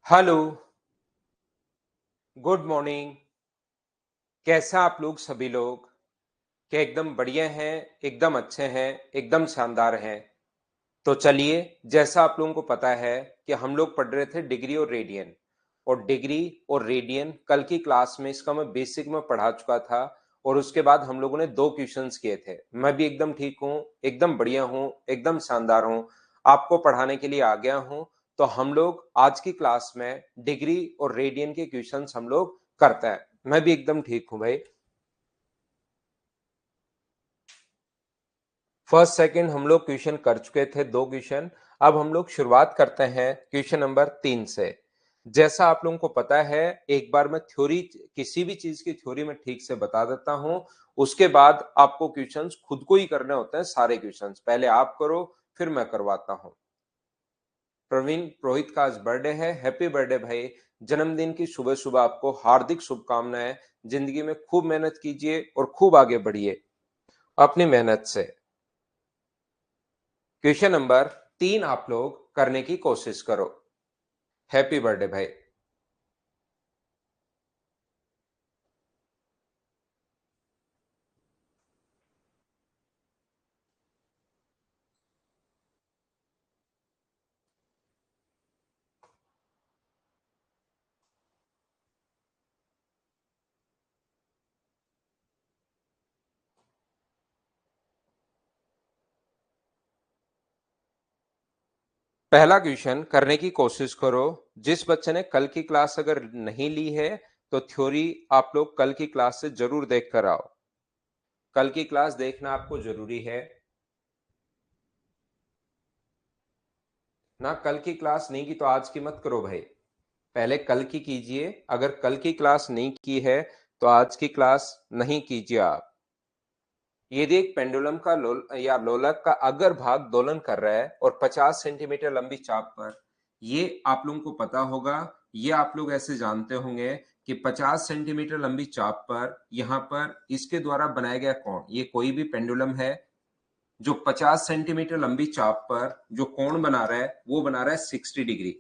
Hello, good morning. कैसा आप लोग सभी लोग? क्या एकदम बढ़िया हैं, एकदम अच्छे हैं, एकदम शानदार हैं? तो चलिए, जैसा आप लोगों को पता है कि हम लोग पढ़ रहे थे डिग्री और रेडियन। और डिग्री और रेडियन कल की क्लास में इसका मैं बेसिक में पढ़ा चुका था। और उसके बाद हम लोगों ने 2 क्वेश्चंस किए थे। मैं भी एकदम ठीक हूँ, एकदम बढ़िया हूँ, एकदम शानदार हूँ। आपको पढ़ाने के लिए आ गया हूँ। तो हम लोग आज की क्लास में डिग्री और रेडियन के क्वेश्चंस हम लोग करते हैं। मैं भी एकदम ठीक हूँ भाई। फर्स्ट सेकंड हम लोग क्वेश्चन कर चुके थे, 2 क्वेश्चन। अब हम लोग शुरुआत करते हैं क्वेश्चन नंबर 3 से। जैसा आप लोगों को पता है, एक बार मैं थ्योरी, किसी भी चीज की थ्योरी में ठीक से बता देता हूं। उसके बाद आपको क्वेश्चंस खुद को ही करने होते हैं। सारे क्वेश्चंस पहले आप करो, फिर मैं करवाता हूं। प्रवीण रोहित का आज बर्थडे है। हैप्पी बर्थडे भाई। जन्मदिन की सुबह सुबह आपको हार्दिक शुभकामनाएं। जिंदगी में खूब मेहनत कीजिए और खूब आगे बढ़िए अपनी मेहनत से। क्वेश्चन नंबर 3 आप लोग करने की कोशिश करो। हैप्पी बर्थडे भाई। पहला क्वेश्चन करने की कोशिश करो। जिस बच्चे ने कल की क्लास अगर नहीं ली है, तो थ्योरी आप लोग कल की क्लास से जरूर देख कर आओ। कल की क्लास देखना आपको जरूरी है ना। कल की क्लास नहीं की तो आज की मत करो भाई। पहले कल की कीजिए। अगर कल की क्लास नहीं की है तो आज की क्लास नहीं कीजिए आप। यदि एक पेंडुलम का या लोलक का अगर भाग दोलन कर रहा है और 50 सेंटीमीटर लंबी चाप पर, ये आप लोगों को पता होगा, ये आप लोग ऐसे जानते होंगे कि 50 सेंटीमीटर लंबी चाप पर यहाँ पर इसके द्वारा बनाया गया कोण, ये कोई भी पेंडुलम है जो 50 सेंटीमीटर लंबी चाप पर जो कोण बना रहा है वो बना रहा है 60 डिग्री।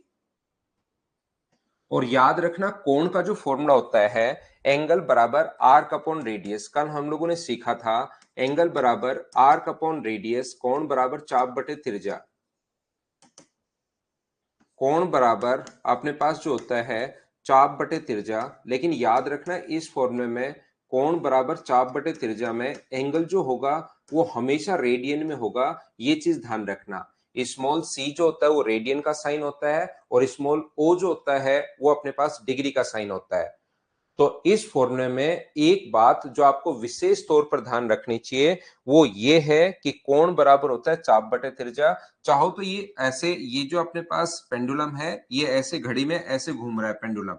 और याद रखना कोण का जो फॉर्मूला होता है, एंगल बराबर आर्क अपॉन रेडियस। कल हम लोगों ने सीखा था एंगल बराबर आर्क अपॉन रेडियस, कोण बराबर चाप बटे त्रिज्या। कोण बराबर अपने पास जो होता है चाप बटे त्रिज्या। लेकिन याद रखना इस फॉर्मूले में कोण बराबर चाप बटे त्रिज्या में एंगल जो होगा वो हमेशा रेडियन में होगा। ये चीज ध्यान रखना। स्मॉल सी जो होता है वो रेडियन का साइन होता है और स्मॉल ओ जो होता है वो अपने पास डिग्री का साइन होता है। तो इस फॉर्मूले में एक बात जो आपको विशेष तौर पर ध्यान रखनी चाहिए वो ये है कि कोण बराबर होता है चाप बटे त्रिज्या। चाहो तो ये ऐसे, ये जो अपने पास पेंडुलम है ये ऐसे घड़ी में ऐसे घूम रहा है पेंडुलम।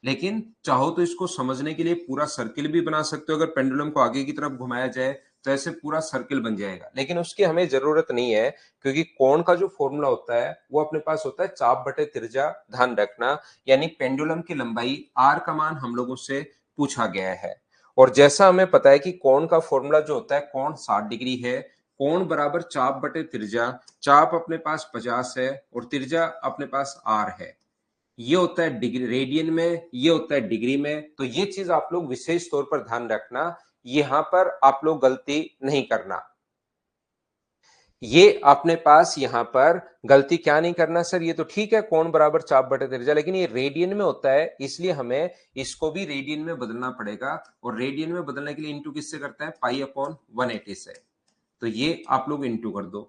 लेकिन चाहो तो इसको समझने के लिए पूरा सर्किल भी बना सकते हो। अगर पेंडुलम को आगे की तरफ घुमाया जाए तो ऐसे पूरा सर्किल बन जाएगा, लेकिन उसकी हमें जरूरत नहीं है क्योंकि कोण का जो फॉर्मूला होता है वो अपने पास होता है चाप बटे त्रिज्या। ध्यान रखना, यानी पेंडुलम की लंबाई आर का मान हम लोगों से पूछा गया है। और जैसा हमें पता है कि कोण का फॉर्मूला जो होता है, कोण 60 डिग्री है। कोण बराबर चाप बटे त्रिज्या। चाप अपने पास 50 है और त्रिज्या अपने पास आर है। ये होता है डिग्री रेडियन में, ये होता है डिग्री में। तो ये चीज आप लोग विशेष तौर पर ध्यान रखना, यहां पर आप लोग गलती नहीं करना। ये अपने पास यहां पर गलती क्या नहीं करना सर, ये तो ठीक है कोण बराबर चाप बटे त्रिज्या, लेकिन ये रेडियन में होता है इसलिए हमें इसको भी रेडियन में बदलना पड़ेगा। और रेडियन में बदलने के लिए इंटू किससे करते हैं, पाई अपॉन 180 से। तो ये आप लोग इंटू कर दो।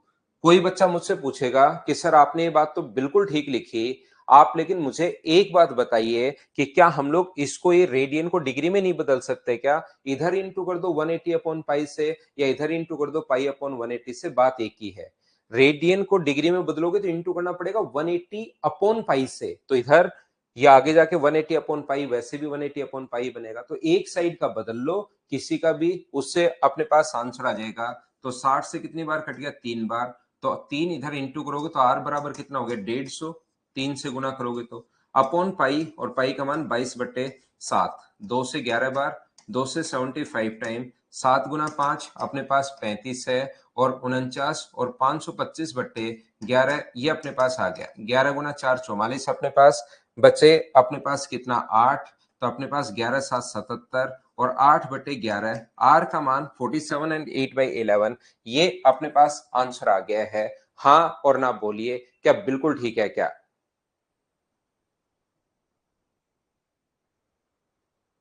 कोई बच्चा मुझसे पूछेगा कि सर आपने ये बात तो बिल्कुल ठीक लिखी आप, लेकिन मुझे एक बात बताइए कि क्या हम लोग इसको, ये रेडियन को डिग्री में नहीं बदल सकते क्या? इधर इंटू कर दो 180 अपॉन पाई से या इधर इंटू कर दो पाई अपॉन 180 से, बात एक ही है। रेडियन को डिग्री में बदलोगे तो इंटू करना पड़ेगा 180 अपॉन पाई से। तो इधर या आगे जाके 180 अपॉन पाई, वैसे भी 180 अपॉन पाई बनेगा। तो एक साइड का बदल लो किसी का भी, उससे अपने पास आंसर आ जाएगा। तो 60 से कितनी बार कट गया, 3 बार। तो 3 इधर इंटू करोगे तो आर बराबर कितना हो गया, 150। 3 से गुना करोगे तो अपॉन पाई, और पाई का मान 22/7। 2 से 11 बार, 2 से 75 टाइम, 7 गुना 5 अपने पास 35 है। और 49 और 525/11 ये अपने पास आ गया। 11 गुना 4 44 अपने पास बचे अपने पास कितना 8, तो अपने पास 11 7 77 और 8/11 आर का मान 47 एंड 8/11। ये अपने पास आंसर आ गया है। हाँ और ना बोलिए, क्या बिल्कुल ठीक है क्या?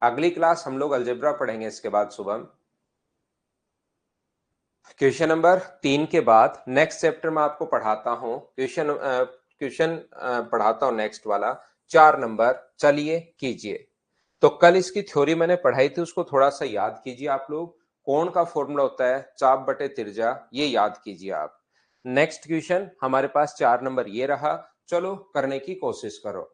अगली क्लास हम लोग अलजेब्रा पढ़ेंगे इसके बाद शुभम। क्वेश्चन नंबर 3 के बाद नेक्स्ट चैप्टर में आपको पढ़ाता हूं क्वेश्चन पढ़ाता हूं नेक्स्ट वाला 4 नंबर। चलिए कीजिए। तो कल इसकी थ्योरी मैंने पढ़ाई थी, उसको थोड़ा सा याद कीजिए आप लोग। कोण का फॉर्मूला होता है चाप बटे तिरजा, ये याद कीजिए आप। नेक्स्ट क्वेश्चन हमारे पास 4 नंबर ये रहा, चलो करने की कोशिश करो।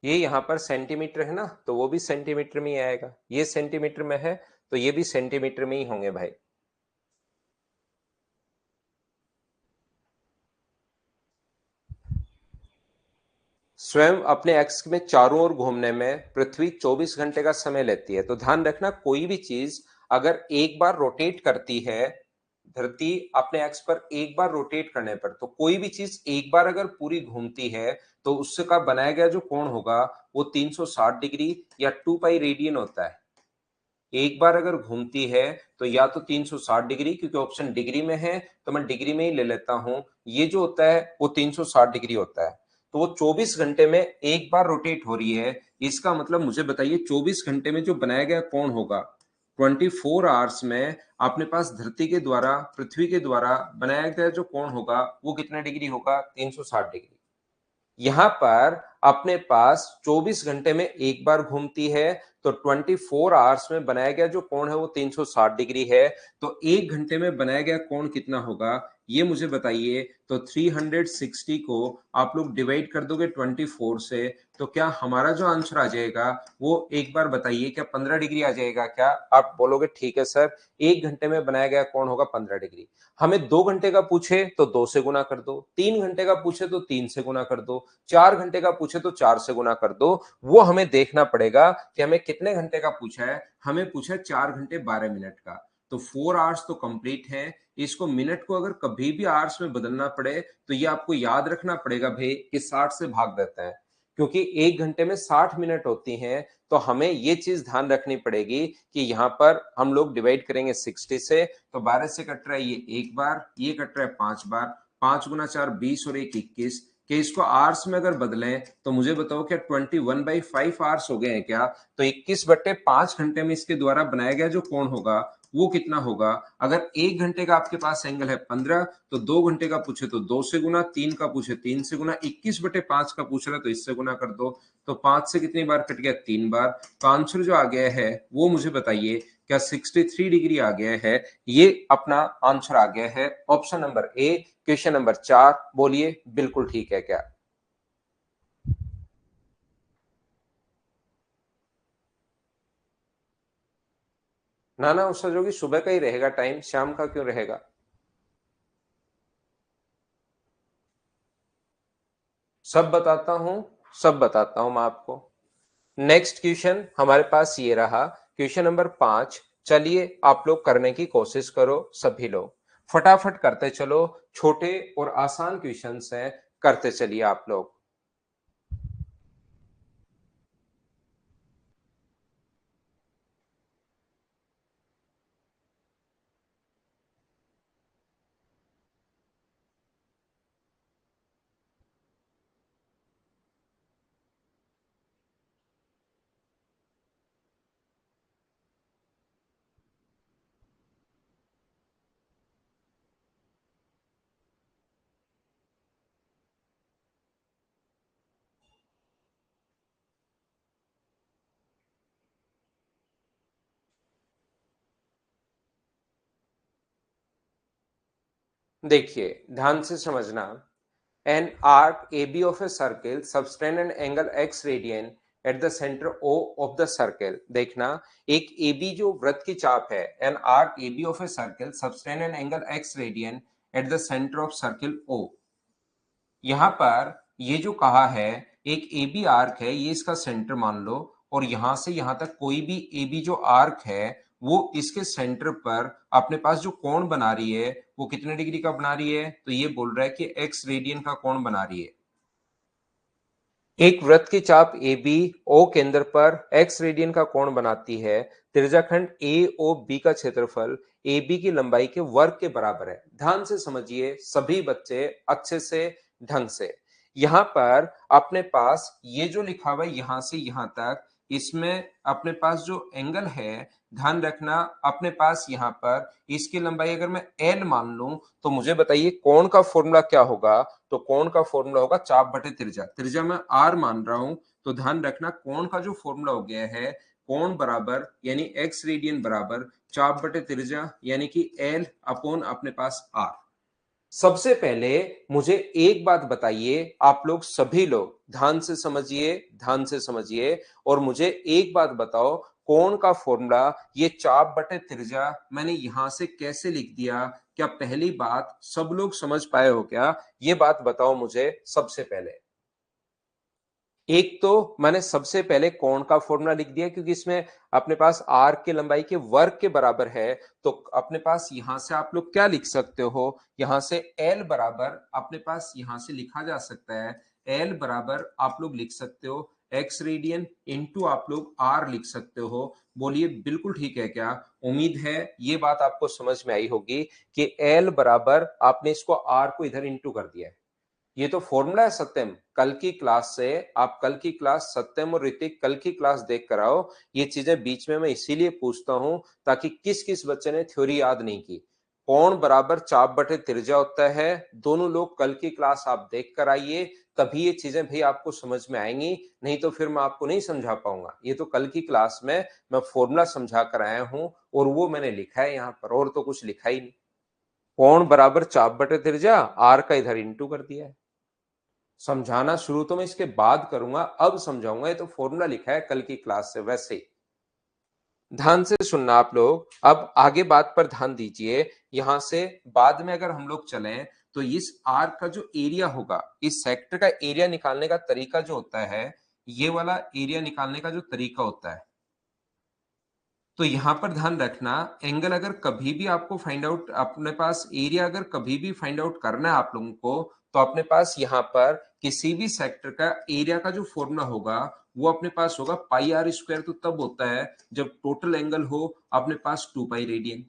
ये यहाँ पर सेंटीमीटर है ना, तो वो भी सेंटीमीटर में ही आएगा। ये सेंटीमीटर में है तो ये भी सेंटीमीटर में ही होंगे भाई। स्वयं अपने एक्स में चारों ओर घूमने में पृथ्वी 24 घंटे का समय लेती है। तो ध्यान रखना, कोई भी चीज अगर एक बार रोटेट करती है, धरती अपने एक्स पर एक बार रोटेट करने पर, तो कोई भी चीज एक बार अगर पूरी घूमती है तो उससे का बनाया गया जो कोण होगा वो 360 डिग्री या 2 पाई रेडियन होता है। एक बार अगर घूमती है तो या तो 360 डिग्री, क्योंकि ऑप्शन डिग्री में है तो मैं डिग्री में ही ले लेता हूं, ये जो होता है वो 360 डिग्री होता है। तो वो 24 घंटे में एक बार रोटेट हो रही है। इसका मतलब मुझे बताइए 24 घंटे में जो बनाया गया कोण होगा, 24 आवर्स में अपने पास धरती के द्वारा पृथ्वी के द्वारा बनाया गया जो कोण होगा वो कितना डिग्री होगा? 360 डिग्री। यहां पर अपने पास 24 घंटे में एक बार घूमती है, तो 24 आवर्स में बनाया गया जो कोण है वो 360 डिग्री है। तो एक घंटे में बनाया गया कोण कितना होगा ये मुझे बताइए। तो 360 को आप लोग डिवाइड कर दोगे 24 से, तो क्या हमारा जो आंसर आ जाएगा वो एक बार बताइए, क्या 15 डिग्री आ जाएगा क्या? आप बोलोगे ठीक है सर, एक घंटे में बनाया गया कोण होगा 15 डिग्री। हमें 2 घंटे का पूछे तो 2 से गुना कर दो, 3 घंटे का पूछे तो 3 से गुना कर दो, 4 घंटे का पूछे तो 4 से गुना कर दो। वो हमें देखना पड़ेगा कि हमें कितने घंटे का पूछा है। हमें पूछा है 4 घंटे 12 मिनट का, तो 4 आवर्स तो कंप्लीट है। इसको मिनट को अगर कभी भी आवर्स में बदलना पड़े तो ये आपको याद रखना पड़ेगा भाई कि 60 से भाग देते हैं, क्योंकि एक घंटे में 60 मिनट होती हैं। तो हमें ये चीज ध्यान रखनी पड़ेगी कि यहाँ पर हम लोग डिवाइड करेंगे 60 से, तो 12 से कट रहा है ये एक बार, ये कट रहा है 5 बार, 5 गुना 4 20 और 1 21। कि इसको आवर्स में अगर बदलें तो मुझे बताओ क्या 21/5 आवर्स हो गए हैं क्या? तो 21/5 घंटे में इसके द्वारा बनाया गया जो कोण होगा वो कितना होगा? अगर एक घंटे का आपके पास एंगल है 15, तो 2 घंटे का पूछे तो 2 से गुना, 3 का पूछे 3 से गुना, 21/5 का पूछ रहा है तो इससे गुना कर दो। तो 5 से कितनी बार कट गया? 3 बार। तो आंसर जो आ गया है वो मुझे बताइए, क्या 63 डिग्री आ गया है? ये अपना आंसर आ गया है option number A, question number 4। बोलिए बिल्कुल ठीक है क्या? ना ना उसका जो कि सुबह का ही रहेगा टाइम, शाम का क्यों रहेगा? सब बताता हूं, सब बताता हूं मैं आपको। नेक्स्ट क्वेश्चन हमारे पास ये रहा, क्वेश्चन नंबर 5। चलिए आप लोग करने की कोशिश करो, सभी लोग फटाफट करते चलो। छोटे और आसान क्वेश्चंस हैं, करते चलिए आप लोग। देखिए ध्यान से समझना। An arc AB of a circle subtend an angle x radian at the center O of the circle। देखना, एक AB जो वृत्त की चाप है, an arc AB of a circle subtend an angle x radian at the center of circle O। यहाँ पर ये जो कहा है, एक ए बी आर्क है, ये इसका सेंटर मान लो, और यहां से यहां तक कोई भी ए बी जो आर्क है वो इसके सेंटर पर अपने पास जो कोण बना रही है वो कितने डिग्री का बना रही है, तो ये बोल रहा है कि x रेडियन का कोण बना रही है। एक वृत्त की चाप ए बी ओ केंद्र पर x रेडियन का कोण बनाती है। त्रिज्याखंड ए ओ बी का क्षेत्रफल ए बी की लंबाई के वर्ग के बराबर है। ध्यान से समझिए सभी बच्चे अच्छे से ढंग से। यहां पर अपने पास ये जो लिखा हुआ है यहां से यहां तक, इसमें अपने पास जो एंगल है, ध्यान रखना अपने पास यहां पर इसकी लंबाई अगर मैं एल मान लूं तो मुझे बताइए कोण का फॉर्मूला क्या होगा। तो कोण का फॉर्मूला होगा चाप बटे त्रिज्या। त्रिज्या मैं आर मान रहा हूं, तो ध्यान रखना कोण का जो फॉर्मूला हो गया है, कोण बराबर यानी एक्स रेडियन बराबर चाप बटे त्रिज्या यानी कि एल अपॉन अपने पास आर। सबसे पहले मुझे एक बात बताइए, आप लोग सभी लोग ध्यान से समझिए, ध्यान से समझिए और मुझे एक बात बताओ, कोण का फॉर्मूला ये चाप बटे त्रिज्या मैंने यहां से कैसे लिख दिया? क्या पहली बात सब लोग समझ पाए हो क्या? ये बात बताओ मुझे सबसे पहले। एक तो मैंने सबसे पहले कोण का फॉर्मूला लिख दिया क्योंकि इसमें अपने पास आर के लंबाई के वर्ग के बराबर है, तो अपने पास यहां से आप लोग क्या लिख सकते हो, यहां से एल बराबर अपने पास यहां से लिखा जा सकता है, एल बराबर आप लोग लिख सकते हो एक्स रेडियन इंटू आप लोग आर लिख सकते हो। बोलिए बिल्कुल ठीक है क्या? उम्मीद है ये बात आपको समझ में आई होगी कि एल बराबर आपने इसको आर को इधर इंटू कर दिया है। ये तो फॉर्मूला है सत्यम, कल की क्लास से आप कल की क्लास सत्यम और ऋतिक कल की क्लास देख कर आओ। ये चीजें बीच में मैं इसीलिए पूछता हूं ताकि किस किस बच्चे ने थ्योरी याद नहीं की। कोण बराबर चाप बटे त्रिज्या होता है, दोनों लोग कल की क्लास आप देख कर आइए, तभी ये चीजें भी आपको समझ में आएंगी, नहीं तो फिर मैं आपको नहीं समझा पाऊंगा। ये तो कल की क्लास में मैं फॉर्मूला समझा कर आया हूं और वो मैंने लिखा है यहाँ पर, और तो कुछ लिखा ही नहीं। कोण बराबर चाप बटे त्रिज्या, आर का इधर इंटू कर दिया है। समझाना शुरू तो मैं इसके बाद करूंगा, अब समझाऊंगा, ये तो फॉर्मूला लिखा है कल की क्लास से। वैसे ही ध्यान से सुनना आप लोग, अब आगे बात पर ध्यान दीजिए। यहां से बाद में अगर हम लोग चलें तो इस आर्क का जो एरिया होगा, इस सेक्टर का एरिया निकालने का तरीका जो होता है, ये वाला एरिया निकालने का जो तरीका होता है, तो यहां पर ध्यान रखना, एंगल अगर कभी भी आपको फाइंड आउट, अपने पास एरिया अगर कभी भी फाइंड आउट करना है आप लोगों को, तो अपने पास यहां पर किसी भी सेक्टर का एरिया का जो फॉर्मूला होगा वो अपने पास होगा पाई आर स्क्वायर। तो तब होता है जब टोटल एंगल हो अपने पास 2 पाई रेडियन,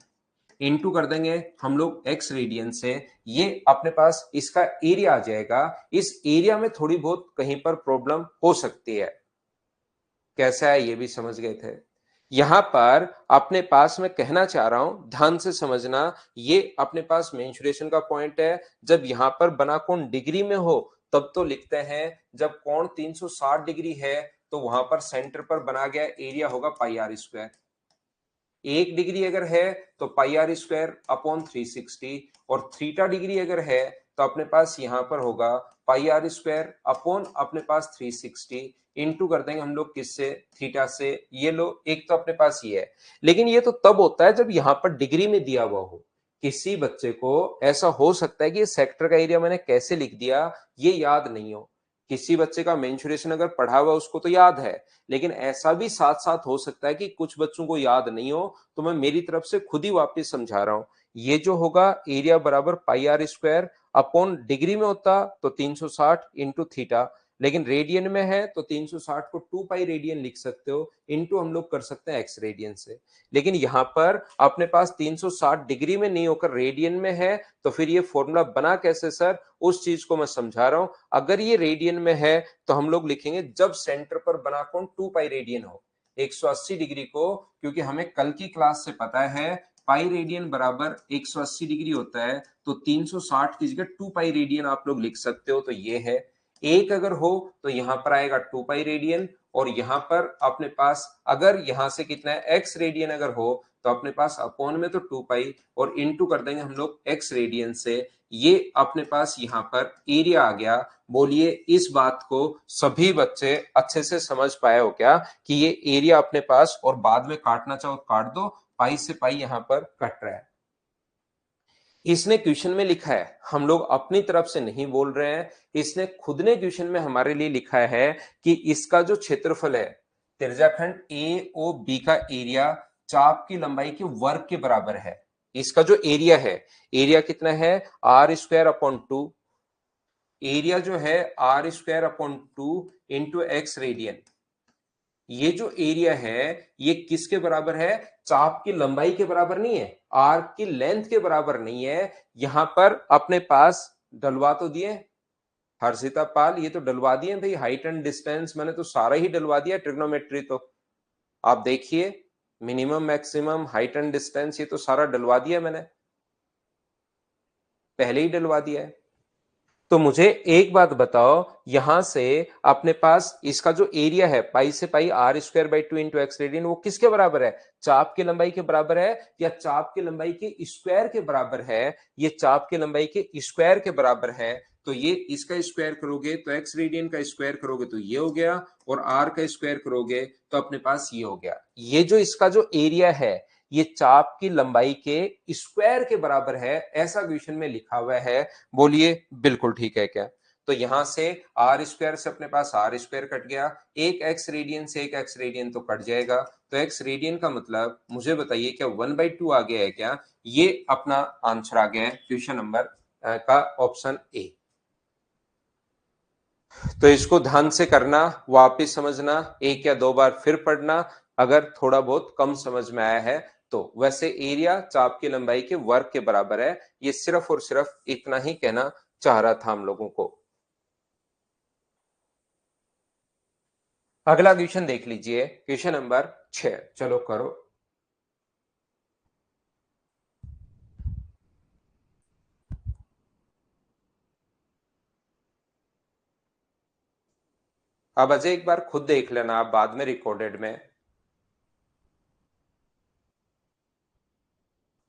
इनटू कर देंगे हम लोग एक्स रेडियन से, ये अपने पास इसका एरिया आ जाएगा। इस एरिया में थोड़ी बहुत कहीं पर प्रॉब्लम हो सकती है, कैसा है ये भी समझ गए थे। यहां पर अपने पास मैं कहना चाह रहा हूं, ध्यान से समझना, ये अपने पास मेंसुरेशन का पॉइंट है। जब यहां पर बना कोण डिग्री में हो तब तो लिखते हैं, जब कोण 360 डिग्री है तो वहां पर सेंटर पर बना गया एरिया होगा पाई आर स्क्वायर। 1 डिग्री अगर है तो पाई आर स्क्वायर अपॉन 360, और थीटा डिग्री अगर है तो अपने पास यहां पर होगा पाई आर स्क्वायर अपॉन अपने पास 360, इंटू कर देंगे हम लोग किससे, थीटा से। ये लो, एक तो अपने पास ये है, लेकिन ये तो तब होता है जब यहां पर डिग्री में दिया हुआ हो। किसी बच्चे को ऐसा हो सकता है कि सेक्टर का एरिया मैंने कैसे लिख दिया ये याद नहीं हो। किसी बच्चे का मेंसुरेशन अगर पढ़ा हुआ उसको तो याद है, लेकिन ऐसा भी साथ साथ हो सकता है कि कुछ बच्चों को याद नहीं हो, तो मैं मेरी तरफ से खुद ही वापस समझा रहा हूं। ये जो होगा एरिया बराबर पाई आर स्क्वायर अपॉन, डिग्री में होता तो 360 इंटू थीटा, लेकिन रेडियन में है तो 360 को 2 पाई रेडियन लिख सकते हो, इंटू हम लोग कर सकते हैं एक्स रेडियन से। लेकिन यहां पर अपने पास 360 डिग्री में नहीं होकर रेडियन में है, तो फिर ये फॉर्मूला बना कैसे सर, उस चीज को मैं समझा रहा हूं। अगर ये रेडियन में है तो हम लोग लिखेंगे जब सेंटर पर बना कोण 2 पाई रेडियन हो 180 डिग्री को, क्योंकि हमें कल की क्लास से पता है पाई रेडियन बराबर 180 डिग्री होता है, तो 360 की जगह 2 पाई रेडियन आप लोग लिख सकते हो। तो ये है, एक अगर हो तो यहां पर आएगा 2 पाई रेडियन, और यहां पर अपने पास अगर यहां से कितना है एक्स रेडियन अगर हो तो अपने पास अपॉन में तो 2 पाई और इनटू कर देंगे हम लोग एक्स रेडियन से। ये अपने पास यहां पर एरिया आ गया। बोलिए इस बात को सभी बच्चे अच्छे से समझ पाए हो क्या कि ये एरिया अपने पास, और बाद में काटना चाहो काट दो, पाई से पाई यहां पर कट रहा है। इसने क्वेश्चन में लिखा है, हम लोग अपनी तरफ से नहीं बोल रहे हैं, इसने खुद ने क्वेश्चन में हमारे लिए लिखा है कि इसका जो क्षेत्रफल है त्रिज्याखंड ए ओ बी का एरिया चाप की लंबाई के वर्ग के बराबर है। इसका जो एरिया है, एरिया कितना है, r square upon two, area जो है r square upon two into x radian. ये जो एरिया है ये किसके बराबर है, चाप की लंबाई के बराबर नहीं है, आर्क की लेंथ के बराबर नहीं है। यहां पर अपने पास डलवा तो दिए हर्षिता पाल, ये तो डलवा दिए भाई, हाइट एंड डिस्टेंस मैंने तो सारा ही डलवा दिया, ट्रिग्नोमेट्री तो आप देखिए, minimum maximum height and distance ये तो सारा डलवा दिया मैंने, पहले ही डलवा दिया है। तो मुझे एक बात बताओ, यहां से अपने पास इसका जो एरिया है पाई से pi r square by two into x radian, वो किसके बराबर है, चाप की लंबाई के बराबर है या चाप की लंबाई के स्क्वायर के बराबर है, ये चाप की लंबाई के स्क्वायर के बराबर है। तो ये इसका स्क्वायर करोगे तो एक्स रेडियन का स्क्वायर करोगे तो ये हो गया, और आर का स्क्वायर करोगे तो अपने पास ये हो गया। ये जो इसका जो एरिया है ये चाप की लंबाई के स्क्वायर के बराबर है, ऐसा क्वेश्चन में लिखा हुआ है। बोलिए बिल्कुल ठीक है क्या। तो यहां से आर स्क्वायर से अपने पास आर स्क्वायर कट गया, एक एक्स रेडियन से एक एक्स रेडियन तो कट जाएगा, तो एक्स रेडियन का मतलब मुझे बताइए क्या 1/2 आ गया है क्या, ये अपना आंसर आ गया है क्वेश्चन नंबर का ऑप्शन ए। तो इसको ध्यान से करना, वापिस समझना, एक या दो बार फिर पढ़ना अगर थोड़ा बहुत कम समझ में आया है तो। वैसे एरिया चाप की लंबाई के वर्ग के बराबर है, ये सिर्फ और सिर्फ इतना ही कहना चाह रहा था हम लोगों को। अगला क्वेश्चन देख लीजिए, क्वेश्चन नंबर 6, चलो करो। अब अजय एक बार खुद देख लेना, आप बाद में रिकॉर्डेड में।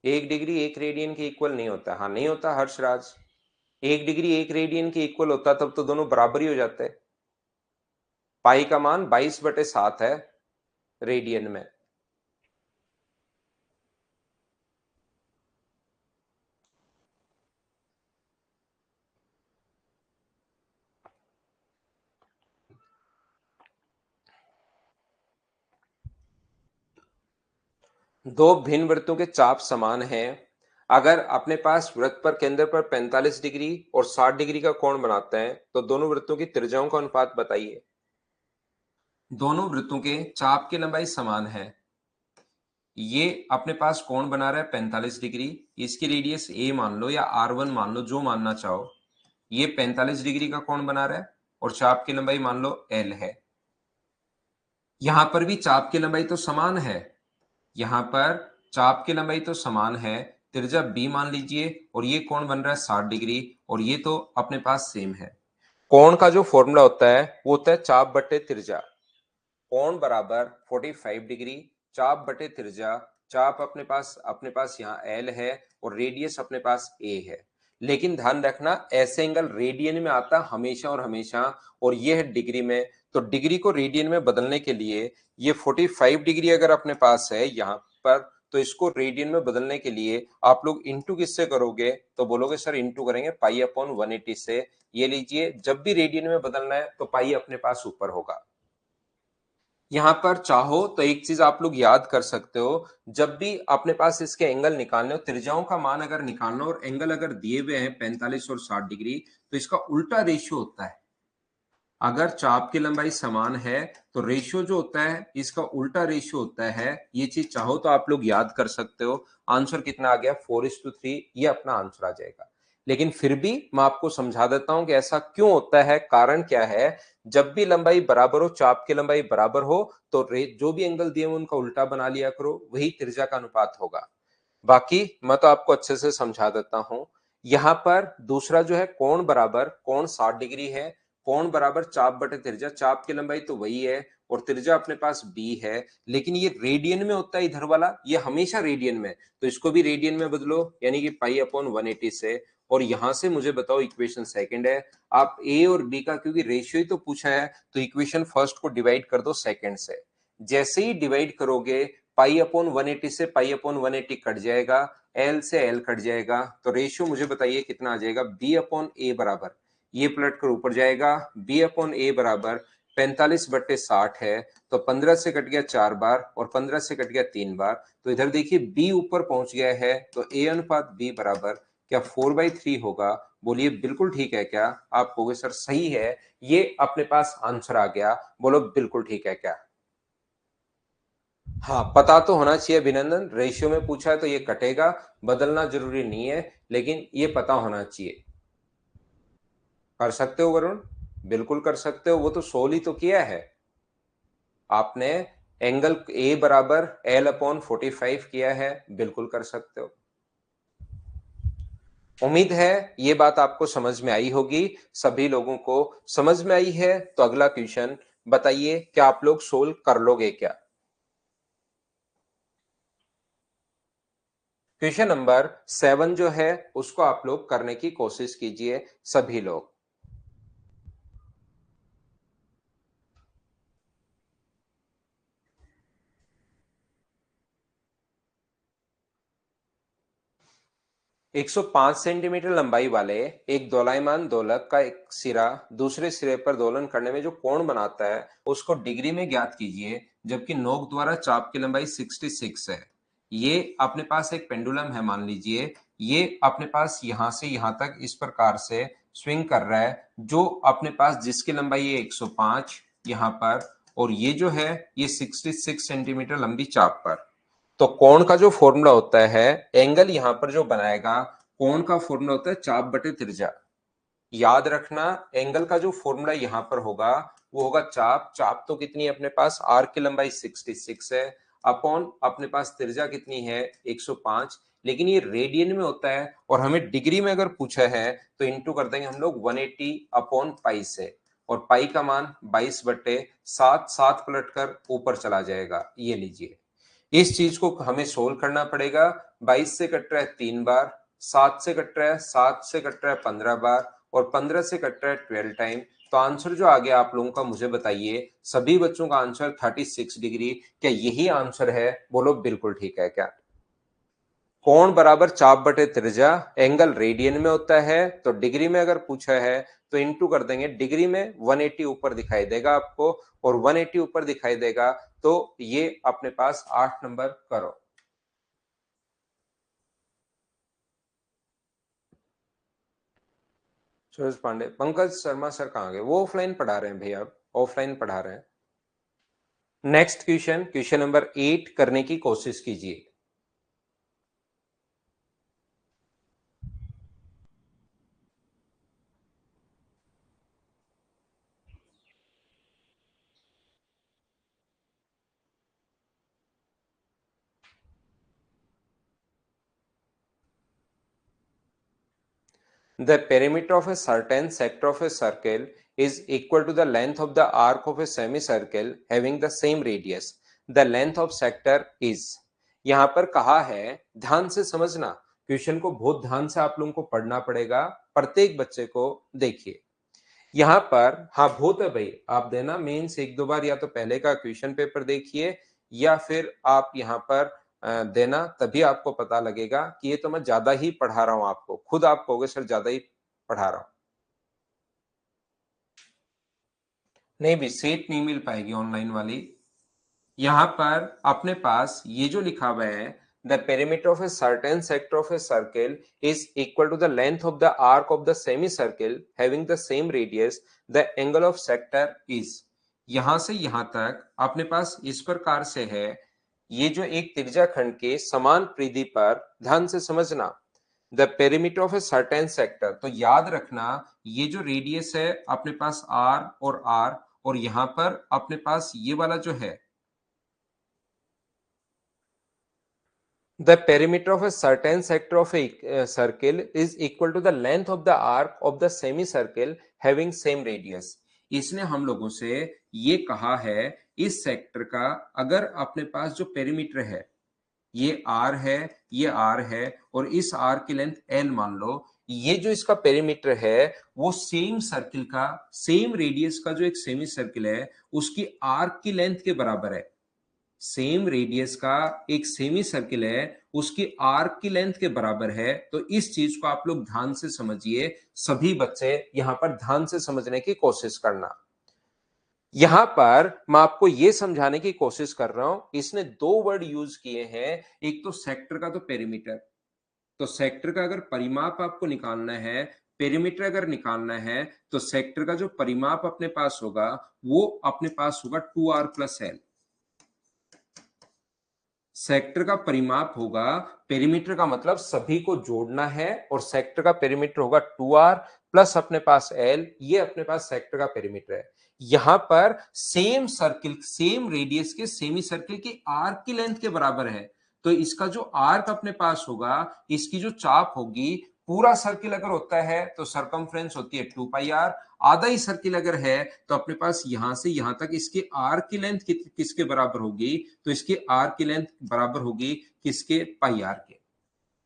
1 डिग्री 1 रेडियन के इक्वल नहीं होता, हाँ नहीं होता हर्षराज, 1 डिग्री 1 रेडियन के इक्वल होता तब तो दोनों बराबर ही हो जाते। पाई का मान 22/7 है रेडियन में। दो भिन्न वृत्तों के चाप समान हैं, अगर अपने पास वृत्त पर केंद्र पर 45 डिग्री और 60 डिग्री का कोण बनाते हैं तो दोनों वृत्तों की त्रिज्याओं का अनुपात बताइए। दोनों वृत्तों के चाप की लंबाई समान है, ये अपने पास कोण बना रहा है 45 डिग्री, इसकी रेडियस ए मान लो या R1 मान लो, जो मानना चाहो। ये 45 डिग्री का कोण बना रहा है और चाप की लंबाई मान लो L है। यहां पर भी चाप की लंबाई तो समान है, यहां पर चाप की लंबाई तो समान है, त्रिज्या बी मान लीजिए, और ये कोण बन रहा है 60 डिग्री, और ये तो अपने पास सेम है। कोण का जो फॉर्मूला होता है वो होता है चाप बटे त्रिज्या, कोण बराबर 45 डिग्री, चाप बटे त्रिज्या, चाप अपने पास यहाँ एल है और रेडियस अपने पास ए है। लेकिन ध्यान रखना ऐसे एंगल रेडियन में आता हमेशा और हमेशा, और ये है डिग्री में, तो डिग्री को रेडियन में बदलने के लिए ये 45 डिग्री अगर अपने पास है यहाँ पर, तो इसको रेडियन में बदलने के लिए आप लोग इंटू किससे करोगे, तो बोलोगे सर इंटू करेंगे पाई अपॉन 180 से। ये लीजिए, जब भी रेडियन में बदलना है तो पाई अपने पास ऊपर होगा। यहां पर चाहो तो एक चीज आप लोग याद कर सकते हो, जब भी अपने पास इसके एंगल निकालने हो, त्रिज्याओं का मान अगर निकालना हो और एंगल अगर दिए हुए हैं 45 और 60 डिग्री, तो इसका उल्टा रेशियो होता है। अगर चाप की लंबाई समान है तो रेशियो जो होता है इसका उल्टा रेशियो होता है। ये चीज चाहो तो आप लोग याद कर सकते हो। आंसर कितना आ गया 4:3, ये अपना आंसर आ जाएगा। लेकिन फिर भी मैं आपको समझा देता हूं कि ऐसा क्यों होता है, कारण क्या है। जब भी लंबाई बराबर हो, चाप की लंबाई बराबर हो, तो जो भी एंगल दिए उनका उल्टा बना लिया करो, वही त्रिज्या का अनुपात होगा। बाकी मैं तो आपको अच्छे से समझा देता हूं। यहां पर दूसरा जो है कोण बराबर, कोण 60 डिग्री है, कोण बराबर चाप बटे त्रिज्या, चाप की लंबाई तो वही है और त्रिज्या अपने पास बी है, लेकिन ये रेडियन में होता है इधर वाला, ये हमेशा रेडियन में, तो इसको भी रेडियन में बदलो, यानी कि पाई अपॉन 180 से। और यहां से मुझे बताओ, इक्वेशन सेकंड है, आप ए और बी का क्योंकि रेशियो ही तो पूछा है, तो इक्वेशन फर्स्ट को डिवाइड कर दो सेकंड से। जैसे ही डिवाइड करोगे, पाई अपॉन 180 से पाई अपॉन 180 कट जाएगा, एल से एल कट जाएगा, तो रेशियो मुझे बताइए कितना आ जाएगा, बी अपॉन ए बराबर, ये पलट कर ऊपर जाएगा, बी अपॉन ए बराबर 45/60 है, तो 15 से कट गया 4 बार और 15 से कट गया 3 बार। तो इधर देखिए बी ऊपर पहुंच गया है, तो ए अनुपात बी बराबर क्या 4/3 होगा? बोलिए बिल्कुल ठीक है क्या? आप कहोगे सर सही है, ये अपने पास आंसर आ गया। बोलो बिल्कुल ठीक है क्या? हाँ, पता तो होना चाहिए अभिनंदन, रेशियो में पूछा है तो ये कटेगा, बदलना जरूरी नहीं है, लेकिन ये पता होना चाहिए। कर सकते हो वरुण, बिल्कुल कर सकते हो, वो तो सोल्व ही तो किया है आपने। एंगल ए बराबर L/45 किया है, बिल्कुल कर सकते हो। उम्मीद है ये बात आपको समझ में आई होगी, सभी लोगों को समझ में आई है। तो अगला क्वेश्चन बताइए, क्या आप लोग सोल्व कर लोगे क्या? क्वेश्चन नंबर 7 जो है उसको आप लोग करने की कोशिश कीजिए सभी लोग। 105 सेंटीमीटर लंबाई वाले एक दोलायमान दोलक का एक सिरा दूसरे सिरे पर दोलन करने में जो कोण बनाता है उसको डिग्री में ज्ञात कीजिए, जबकि नोक द्वारा चाप की लंबाई 66 है। ये अपने पास एक पेंडुलम है, मान लीजिए ये अपने पास यहां से यहां तक इस प्रकार से स्विंग कर रहा है, जो अपने पास जिसकी लंबाई है 105 यहां पर, और ये जो है ये 66 सेंटीमीटर लंबी चाप पर। तो कोण का जो फॉर्मूला होता है, एंगल यहां पर जो बनाएगा, कोण का फॉर्मूला होता है चाप बटे त्रिज्या। याद रखना, एंगल का जो फॉर्मूला यहां पर होगा वो होगा चाप। चाप तो कितनी है अपने पास, आर्क की लंबाई 66 है, अपॉन अपने पास त्रिज्या कितनी है 105, लेकिन ये रेडियन में होता है और हमें डिग्री में अगर पूछा है तो इंटू कर देंगे हम लोग 180 अपॉन पाई से, और पाई का मान 22/7, 7 पलट कर ऊपर चला जाएगा। ये लीजिए, इस चीज को हमें सोल्व करना पड़ेगा। 22 से कट रहा है 3 बार, 7 से कट रहा है 7 से कट रहा है 15 बार, और 15 से कट रहा है 12 टाइम। तो आंसर जो आ गया आप लोगों का, मुझे बताइए, सभी बच्चों का आंसर 36 डिग्री। क्या यही आंसर है? बोलो बिल्कुल ठीक है क्या? कोण बराबर चाप बटे त्रिज्या, एंगल रेडियन में होता है, तो डिग्री में अगर पूछा है तो इंटू कर देंगे। डिग्री में 180 ऊपर दिखाई देगा आपको, और 180 ऊपर दिखाई देगा तो ये अपने पास 8 नंबर करो। सूरज पांडे, पंकज शर्मा सर कहाँ गए? वो ऑफलाइन पढ़ा रहे हैं भैया, अब ऑफलाइन पढ़ा रहे हैं। नेक्स्ट क्वेश्चन, क्वेश्चन नंबर 8 करने की कोशिश कीजिए। The perimeter of a certain sector of a circle is equal to the length of the arc of a semicircle having the same radius. The length of sector is. यहां पर कहा है, ध्यान से समझना, क्वेश्चन को बहुत ध्यान से आप लोगों को पढ़ना पड़ेगा, प्रत्येक बच्चे को। देखिए यहां पर, हाँ बहुत है भाई, आप देना मेंस एक दो बार, या तो पहले का क्वेश्चन पेपर देखिए या फिर आप यहाँ पर देना, तभी आपको पता लगेगा कि ये तो मैं ज्यादा ही पढ़ा रहा हूं आपको, खुद आप कहोगे सर ज्यादा ही पढ़ा रहा हूं। नहीं भी सीट नहीं मिल पाएगी ऑनलाइन वाली। यहां पर अपने पास ये जो लिखा हुआ है, the perimeter of a certain sector of a circle is equal to the length of the arc of the semi circle having the same radius, the angle of sector is. यहां से यहां तक अपने पास इस प्रकार से है, ये जो एक त्रिज्या खंड के समान परिधि पर, ध्यान से समझना, the perimeter of a certain sector, तो याद रखना ये जो रेडियस है अपने पास आर और आर, और यहां पर अपने पास ये वाला जो है, the perimeter of a certain sector of a circle is equal to the length of the arc of the semicircle having same radius. इसने हम लोगों से ये कहा है, इस सेक्टर का अगर अपने पास जो पेरीमीटर है, ये आर है, ये आर है, और इस आर की लेंथ एल मान लो, ये जो इसका पेरीमीटर है वो सेम सर्किल का, सेम रेडियस का जो एक सेमी सर्किल है उसकी आर्क की लेंथ के बराबर है। सेम रेडियस का एक सेमी सर्किल है, उसकी आर्क की लेंथ के बराबर है। तो इस चीज को आप लोग ध्यान से समझिए, सभी बच्चे यहां पर ध्यान से समझने की कोशिश करना। यहां पर मैं आपको यह समझाने की कोशिश कर रहा हूं, इसने दो वर्ड यूज किए हैं, एक तो सेक्टर का तो पेरीमीटर। तो सेक्टर का अगर परिमाप आपको निकालना है, पेरीमीटर अगर निकालना है, तो सेक्टर का जो परिमाप अपने पास होगा वो अपने पास होगा 2r+l। सेक्टर का परिमाप होगा, पेरीमीटर का मतलब सभी को जोड़ना है, और सेक्टर का पेरीमीटर होगा 2r प्लस अपने पास l, ये अपने पास सेक्टर का पेरीमीटर है। यहां पर सेम सर्किल, सेम रेडियस के सेमी सर्किल की आर्क की लेंथ के बराबर है, तो इसका जो आर्क अपने पास होगा, इसकी जो चाप होगी, पूरा सर्किल अगर होता है तो सरकमफ्रेंस होती है 2πr, आधा ही सर्किल अगर है तो अपने पास यहां से यहां तक इसके आर्क की लेंथ किसके बराबर होगी, तो इसके आर की लेंथ बराबर होगी किसके, पाई आर के।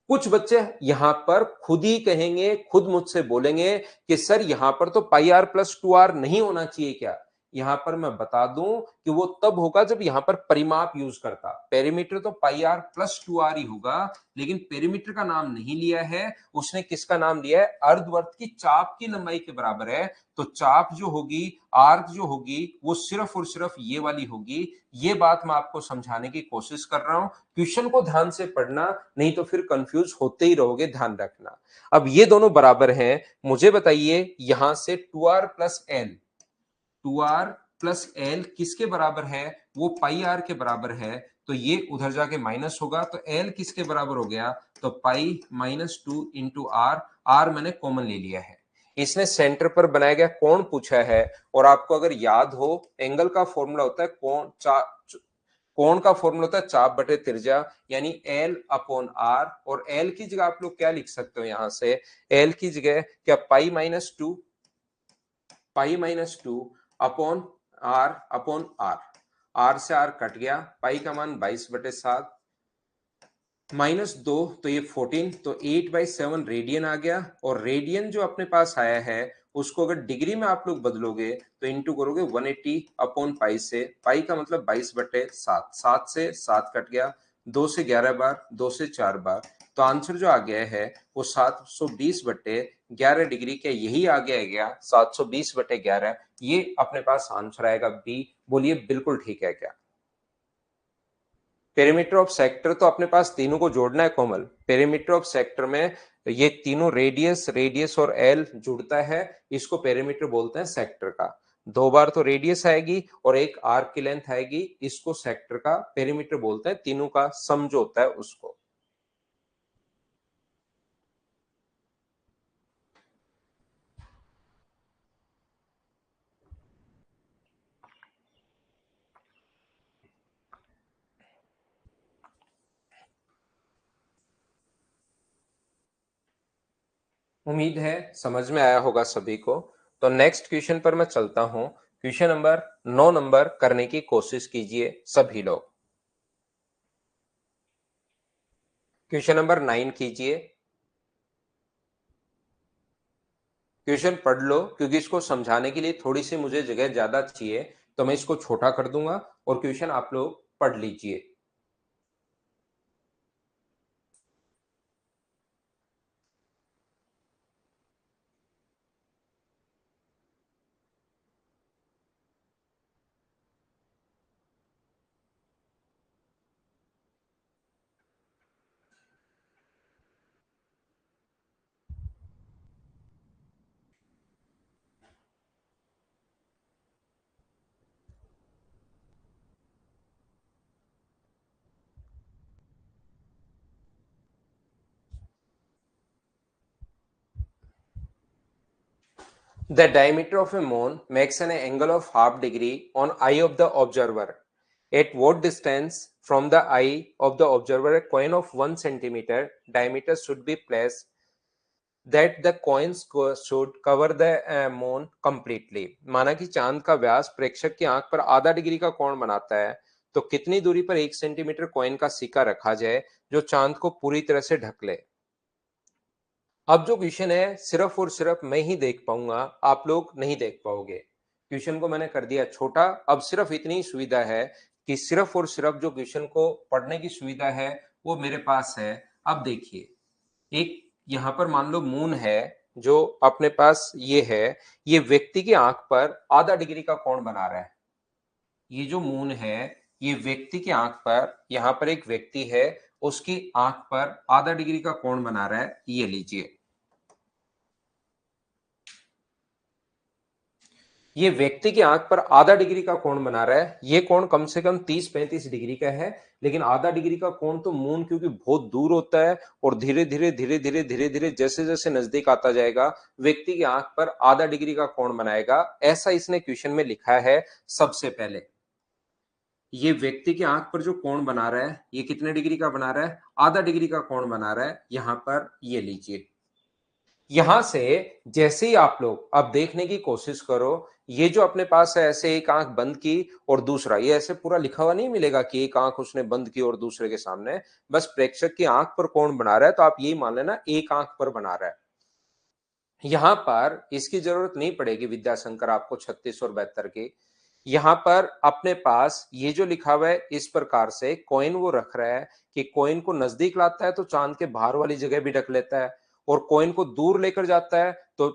कुछ बच्चे यहां पर खुद ही कहेंगे, खुद मुझसे बोलेंगे कि सर यहां पर तो पाई आर प्लस 2r नहीं होना चाहिए क्या। यहां पर मैं बता दूं कि वो तब होगा जब यहां पर परिमाप यूज करता, पेरीमीटर तो पाई आर प्लस 2r ही होगा, लेकिन पेरीमीटर का नाम नहीं लिया है उसने, किसका नाम लिया है, अर्धवर्त की चाप की लंबाई के बराबर है। तो चाप जो होगी, आर्क जो होगी, वो सिर्फ और सिर्फ ये वाली होगी। ये बात मैं आपको समझाने की कोशिश कर रहा हूं, क्वेश्चन को ध्यान से पढ़ना, नहीं तो फिर कंफ्यूज होते ही रहोगे, ध्यान रखना। अब ये दोनों बराबर हैं, मुझे बताइए यहां से 2r+l, 2r+l किसके बराबर है, वो पाई आर के बराबर है, तो ये उधर जाके माइनस होगा, तो l किसके बराबर हो गया, तो पाई-2 इंटू आर, आर मैंने कॉमन ले लिया है। इसने सेंटर पर बनाया गया कोण पूछा है, और आपको अगर याद हो, एंगल का फॉर्मूला होता है कोण का फॉर्मूला होता है चाप बटे त्रिज्या, यानी L/R, और L की जगह आप लोग क्या लिख सकते हो, यहां से L की जगह क्या, पाई-2 अपॉन R/R, R से R कट गया, पाई का मान 22/7, -2 तो ये 14, तो 8/7 रेडियन आ गया, और रेडियन जो अपने पास आया है उसको अगर डिग्री में आप लोग बदलोगे तो इंटू करोगे 180 अपॉन पाई से, पाई का मतलब 22/7, 7 से 7 कट गया, 2 से 11 बार, 2 से 4 बार, तो आंसर जो आ गया है वो 720/11 डिग्री के, यही आ गया 720/11, ये अपने पास आंसर आएगा बी। बोलिए बिल्कुल ठीक है क्या। पेरीमीटर ऑफ सेक्टर तो अपने पास तीनों को जोड़ना है कोमल, पेरीमीटर ऑफ सेक्टर में ये तीनों रेडियस, रेडियस और एल जुड़ता है, इसको पेरीमीटर बोलते हैं सेक्टर का। दो बार तो रेडियस आएगी और एक आर्क की लेंथ आएगी, इसको सेक्टर का पेरीमीटर बोलते हैं, तीनों का सम जो होता है उसको। उम्मीद है समझ में आया होगा सभी को। तो नेक्स्ट क्वेश्चन पर मैं चलता हूं, क्वेश्चन नंबर 9 नंबर करने की कोशिश कीजिए सभी लोग। क्वेश्चन नंबर 9 कीजिए। क्वेश्चन पढ़ लो, क्योंकि इसको समझाने के लिए थोड़ी सी मुझे जगह ज्यादा चाहिए, तो मैं इसको छोटा कर दूंगा और क्वेश्चन आप लोग पढ़ लीजिए। The diameter of a moon makes an angle of half degree on eye of the observer. At what distance from the eye of the observer a coin of 1 centimeter diameter should be placed that the coins should cover the moon completely? माना कि चांद का व्यास प्रेक्षक की आंख पर आधा degree का कोण बनाता है, तो कितनी दूरी पर 1 सेंटीमीटर कॉइन का सिक्का रखा जाए जो चांद को पूरी तरह से ढक ले। अब जो क्वेश्चन है सिर्फ और सिर्फ मैं ही देख पाऊंगा, आप लोग नहीं देख पाओगे। क्वेश्चन को मैंने कर दिया छोटा, अब सिर्फ इतनी सुविधा है कि सिर्फ और सिर्फ जो क्वेश्चन को पढ़ने की सुविधा है वो मेरे पास है। अब देखिए, एक यहां पर मान लो मून है जो अपने पास ये है, ये व्यक्ति की आंख पर आधा डिग्री का कोण बना रहा है। ये जो मून है, ये व्यक्ति की आंख पर, यहां पर एक व्यक्ति है, उसकी आंख पर आधा डिग्री का कोण बना रहा है, ये लीजिए। ये व्यक्ति की आंख पर आधा डिग्री का कोण बना रहा है। ये कोण कम से कम 30-35 डिग्री का है, लेकिन आधा डिग्री का कोण तो मून क्योंकि बहुत दूर होता है, और धीरे धीरे धीरे धीरे धीरे धीरे जैसे जैसे नजदीक आता जाएगा, व्यक्ति की आंख पर आधा डिग्री का कोण बनाएगा। ऐसा इसने क्वेश्चन में लिखा है। सबसे पहले ये व्यक्ति की आंख पर जो कोण बना रहा है, ये कितने डिग्री का बना रहा है? आधा डिग्री का कोण बना रहा है। यहां पर ये लीजिए। यहां से जैसे ही आप लोग अब देखने की कोशिश करो, ये जो अपने पास है, ऐसे एक आंख बंद की और दूसरा, ये ऐसे पूरा लिखा हुआ नहीं मिलेगा कि एक आंख उसने बंद की और दूसरे के सामने, बस प्रेक्षक की आंख पर कौन बना रहा है, तो आप यही मान लेना एक आंख पर बना रहा है। यहां पर इसकी जरूरत नहीं पड़ेगी विद्याशंकर आपको 36 और 72 की। यहां पर अपने पास ये जो लिखा हुआ है, इस प्रकार से कॉइन वो रख रहा है कि कॉइन को नजदीक लाता है तो चांद के बाहर वाली जगह भी ढक लेता है, और कॉइन को दूर लेकर जाता है तो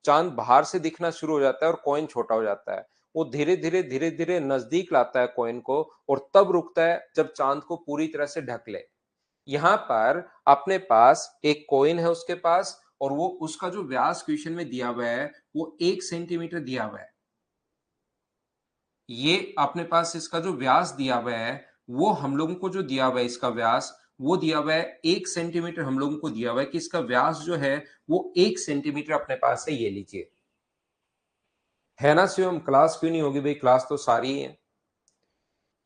चांद बाहर से दिखना शुरू हो जाता है और कॉइन छोटा हो जाता है। वो धीरे धीरे नजदीक लाता है कॉइन को, और तब रुकता है जब चांद को पूरी तरह से ढक ले। यहां पर अपने पास एक कॉइन है उसके पास, और वो उसका जो व्यास क्वेश्चन में दिया हुआ है वो 1 सेंटीमीटर दिया हुआ है। ये अपने पास इसका जो व्यास दिया हुआ है, वो हम लोगों को जो दिया हुआ है इसका व्यास, वो दिया हुआ है 1 सेंटीमीटर। हम लोगों को दिया हुआ है कि इसका व्यास जो है वो 1 सेंटीमीटर अपने पास है, ये लीजिए। है ना शिवम? क्लास क्यों नहीं होगी भाई? क्लास तो सारी है।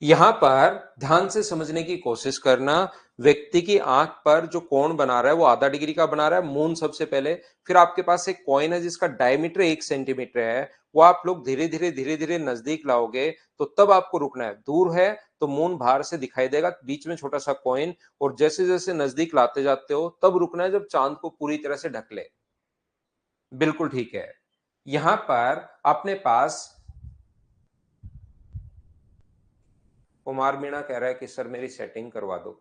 यहां पर ध्यान से समझने की कोशिश करना। व्यक्ति की आंख पर जो कोण बना रहा है वो आधा डिग्री का बना रहा है, मून सबसे पहले। फिर आपके पास एक कॉइन है जिसका डायमीटर 1 सेंटीमीटर है, वो आप लोग धीरे धीरे नजदीक लाओगे तो तब आपको रुकना है। दूर है तो मून बाहर से दिखाई देगा, बीच में छोटा सा कॉइन, और जैसे जैसे नजदीक लाते जाते हो तब रुकना है जब चांद को पूरी तरह से ढक ले। बिल्कुल ठीक है। यहां पर अपने पास कुमार मीणा कह रहा है कि सर मेरी सेटिंग करवा दो।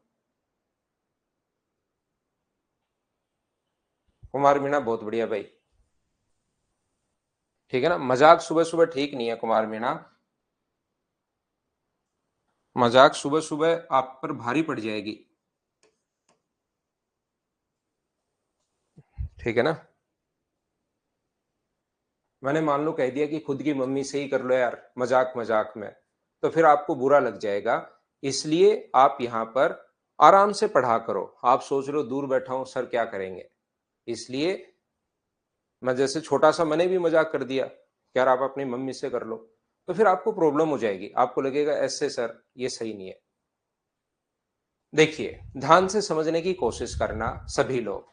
कुमार मीणा बहुत बढ़िया भाई। ठीक है ना, मजाक सुबह सुबह ठीक नहीं है कुमार मीणा। मजाक सुबह सुबह आप पर भारी पड़ जाएगी। ठीक है ना। मैंने मान लो कह दिया कि खुद की मम्मी से ही कर लो यार, मजाक मजाक में, तो फिर आपको बुरा लग जाएगा। इसलिए आप यहाँ पर आराम से पढ़ा करो। आप सोच रहे हो दूर बैठा हूं सर क्या करेंगे, इसलिए मैं जैसे छोटा सा मैंने भी मजाक कर दिया कि यार आप अपनी मम्मी से कर लो, तो फिर आपको प्रॉब्लम हो जाएगी, आपको लगेगा ऐसे सर ये सही नहीं है। देखिए ध्यान से समझने की कोशिश करना सभी लोग।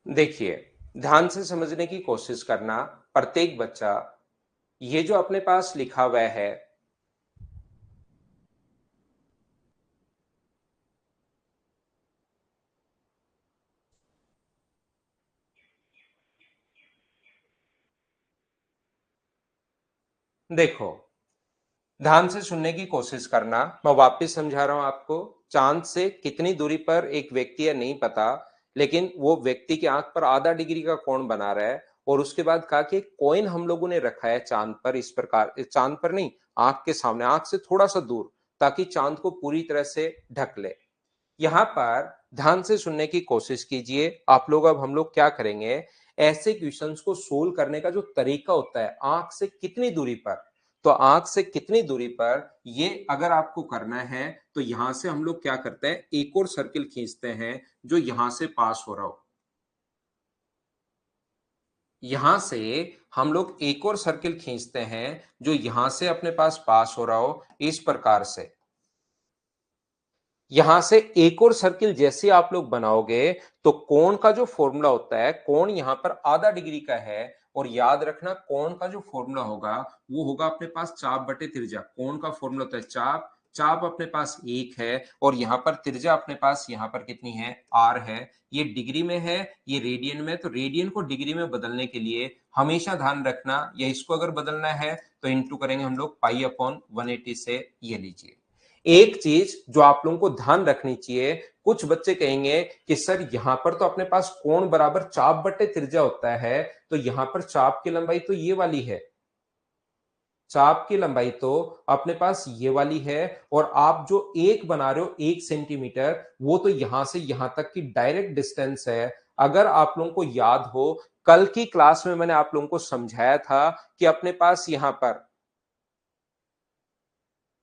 देखिए ध्यान से समझने की कोशिश करना प्रत्येक बच्चा। ये जो अपने पास लिखा हुआ है, देखो ध्यान से सुनने की कोशिश करना। मैं वापस समझा रहा हूं आपको। चांद से कितनी दूरी पर एक व्यक्ति है नहीं पता, लेकिन वो व्यक्ति की आंख पर आधा डिग्री का कोण बना रहा है, और उसके बाद कहा कि कॉइन हम लोगों ने रखा है चांद पर, इस प्रकार, चांद पर नहीं, आंख के सामने, आंख से थोड़ा सा दूर, ताकि चांद को पूरी तरह से ढक ले। यहां पर ध्यान से सुनने की कोशिश कीजिए आप लोग। अब हम लोग क्या करेंगे, ऐसे क्वेश्चंस को सोल्व करने का जो तरीका होता है, आंख से कितनी दूरी पर, तो आंख से कितनी दूरी पर ये अगर आपको करना है, तो यहां से हम लोग क्या करते हैं, एक और सर्किल खींचते हैं जो यहां से पास हो रहा हो। यहां से हम लोग एक और सर्किल खींचते हैं जो यहां से अपने पास पास हो रहा हो, इस प्रकार से। यहां से एक और सर्किल जैसे आप लोग बनाओगे तो कोण का जो फॉर्मूला होता है, कोण यहां पर आधा डिग्री का है, और याद रखना कोण का जो फॉर्मूला होगा वो होगा अपने पास चाप बटे त्रिज्या। कोण का फॉर्मूला होता है चाप, चाप अपने पास एक है, और यहां पर त्रिज्या अपने पास यहां पर कितनी है, आर है। ये डिग्री में है, ये रेडियन में, तो रेडियन को डिग्री में बदलने के लिए हमेशा ध्यान रखना, या इसको अगर बदलना है तो इंटू करेंगे हम लोग पाई अपॉन 180 से। ये लीजिए एक चीज जो आप लोगों को ध्यान रखनी चाहिए, कुछ बच्चे कहेंगे कि सर यहां पर तो अपने पास कोण बराबर चाप बटे त्रिज्या होता है, तो यहां पर चाप की लंबाई तो ये वाली है, चाप की लंबाई तो अपने पास ये वाली है, और आप जो एक बना रहे हो 1 सेंटीमीटर, वो तो यहां से यहां तक की डायरेक्ट डिस्टेंस है। अगर आप लोगों को याद हो, कल की क्लास में मैंने आप लोगों को समझाया था कि अपने पास यहां पर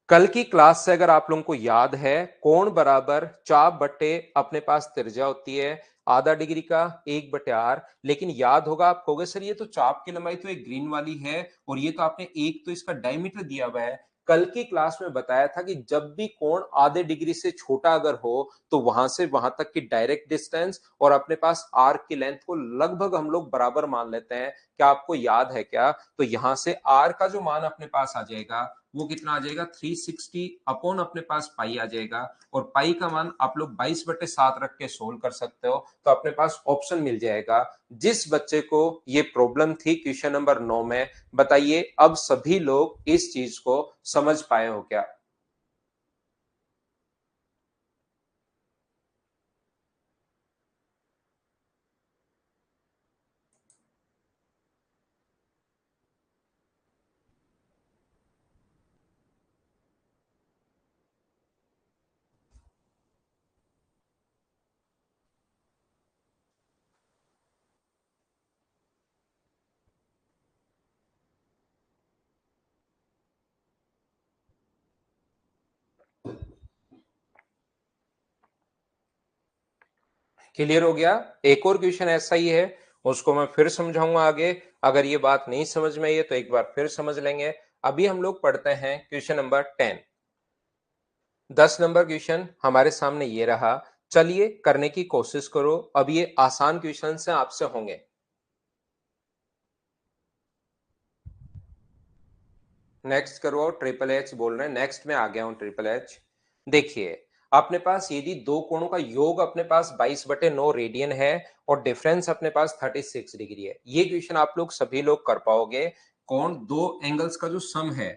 कल की क्लास से अगर आप लोगों को याद है, कोण बराबर चाप बट्टे अपने पास त्रिज्या होती है आधा डिग्री का 1/r। लेकिन याद होगा आप कहोगे सर ये तो चाप की लंबाई तो एक ग्रीन वाली है, और ये तो आपने एक तो इसका डायमीटर दिया हुआ है। कल की क्लास में बताया था कि जब भी कोण आधे डिग्री से छोटा अगर हो तो वहां से वहां तक की डायरेक्ट डिस्टेंस और अपने पास आर्क की लेंथ को लगभग हम लोग बराबर मान लेते हैं। क्या आपको याद है क्या? तो यहां से आर का जो मान अपने पास आ जाएगा वो कितना आ जाएगा, 360 अपॉन अपने पास पाई आ जाएगा, और पाई का मान आप लोग 22/7 रख के सोल्व कर सकते हो, तो अपने पास ऑप्शन मिल जाएगा। जिस बच्चे को ये प्रॉब्लम थी क्वेश्चन नंबर 9 में, बताइए अब सभी लोग इस चीज को समझ पाए हो क्या? क्लियर हो गया? एक और क्वेश्चन ऐसा ही है, उसको मैं फिर समझाऊंगा आगे। अगर ये बात नहीं समझ में आई है तो एक बार फिर समझ लेंगे। अभी हम लोग पढ़ते हैं क्वेश्चन नंबर 10। 10 नंबर क्वेश्चन हमारे सामने ये रहा। चलिए करने की कोशिश करो, अब ये आसान क्वेश्चन से आपसे होंगे। नेक्स्ट करो, ट्रिपल एच बोल रहे हैं, नेक्स्ट में आ गया हूं ट्रिपल एच। देखिए अपने पास यदि दो कोणों का योग अपने पास 22/9 रेडियन है, और डिफरेंस अपने पास 36 डिग्री है, ये क्वेश्चन आप लोग सभी लोग कर पाओगे। कौन दो एंगल्स का जो सम है,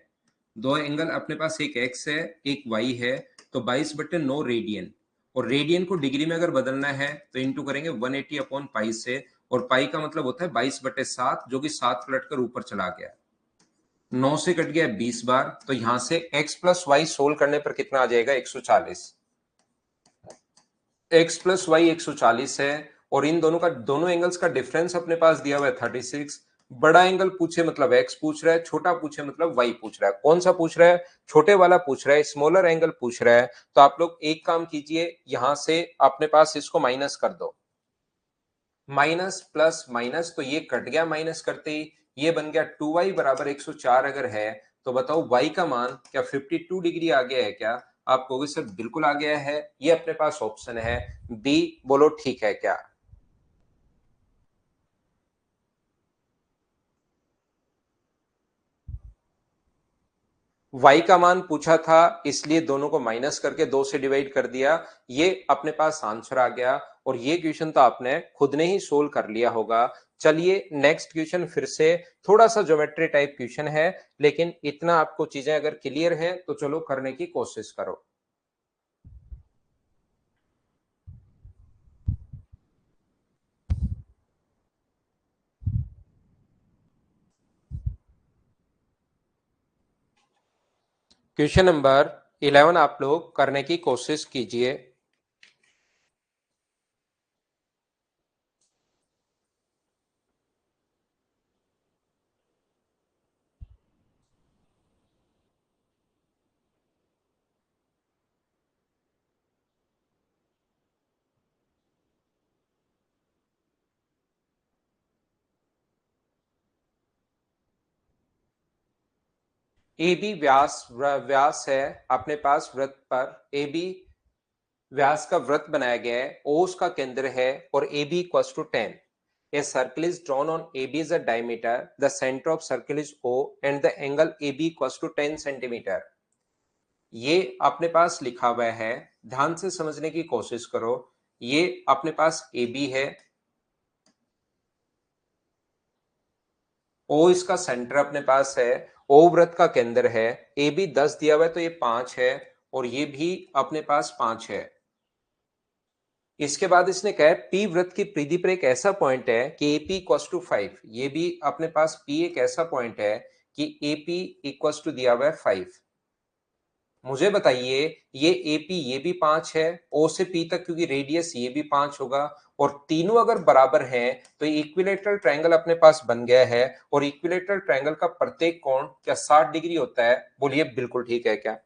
दो एंगल अपने पास एक एक्स है एक वाई है, तो 22/9 रेडियन, और रेडियन को डिग्री में अगर बदलना है तो इंटू करेंगे 180 अपॉन पाई से, और पाई का मतलब होता है 22/7, जो कि 7 पलट कर ऊपर चला गया। 9 से कट गया 20 बार, तो यहां से x प्लस वाई सोल्व करने पर कितना आ जाएगा, 140। x प्लस वाई 140 है, और इन दोनों का दोनों एंगल्स का डिफरेंस अपने पास दिया हुआ है 36। बड़ा एंगल पूछे मतलब x पूछ रहा है, छोटा पूछे मतलब y पूछ रहा है। कौन सा पूछ रहा है? छोटे वाला पूछ रहा है, स्मॉलर एंगल पूछ रहा है। तो आप लोग एक काम कीजिए, यहां से अपने पास इसको माइनस कर दो, माइनस प्लस माइनस, तो ये कट गया माइनस करते ही, ये बन गया 2y बराबर 104 अगर है, तो बताओ y का मान क्या 52 डिग्री आ गया है क्या? आप कहोगे सर बिल्कुल आ गया है, ये अपने पास ऑप्शन है बी। बोलो ठीक है क्या? y का मान पूछा था, इसलिए दोनों को माइनस करके 2 से डिवाइड कर दिया, ये अपने पास आंसर आ गया। और ये क्वेश्चन तो आपने खुद ने ही सोल्व कर लिया होगा। चलिए नेक्स्ट क्वेश्चन फिर से थोड़ा सा ज्योमेट्री टाइप क्वेश्चन है, लेकिन इतना आपको चीजें अगर क्लियर है तो चलो करने की कोशिश करो। क्वेश्चन नंबर 11 आप लोग करने की कोशिश कीजिए। ए बी व्यास व्यास है अपने पास वृत्त पर, ए बी व्यास का वृत्त बनाया गया है, ओ उसका केंद्र है और A B equals to 10. A circle is drawn on AB as a diameter. The center of circle is O and the angle AB equals to 10 centimeter. ये अपने पास लिखा हुआ है, ध्यान से समझने की कोशिश करो. ये अपने पास AB है, O इसका सेंटर अपने पास है, O वृत्त का केंद्र है, AB 10 दिया हुआ है तो ये 5 है और ये भी अपने पास 5 है. इसके बाद इसने कहा P वृत्त की परिधि पर एक ऐसा पॉइंट है कि AP इक्वल्स टू 5. ये भी अपने पास P एक ऐसा पॉइंट है कि AP इक्वल्स टू दिया हुआ है 5. मुझे बताइए ये AP ये भी 5 है, O से P तक क्योंकि रेडियस ये भी 5 होगा और तीनों अगर बराबर हैं तो इक्विलेटरल ट्रायंगल अपने पास बन गया है. और इक्विलेटरल ट्रायंगल का प्रत्येक कोण क्या 60 डिग्री होता है? बोलिए बिल्कुल ठीक है क्या?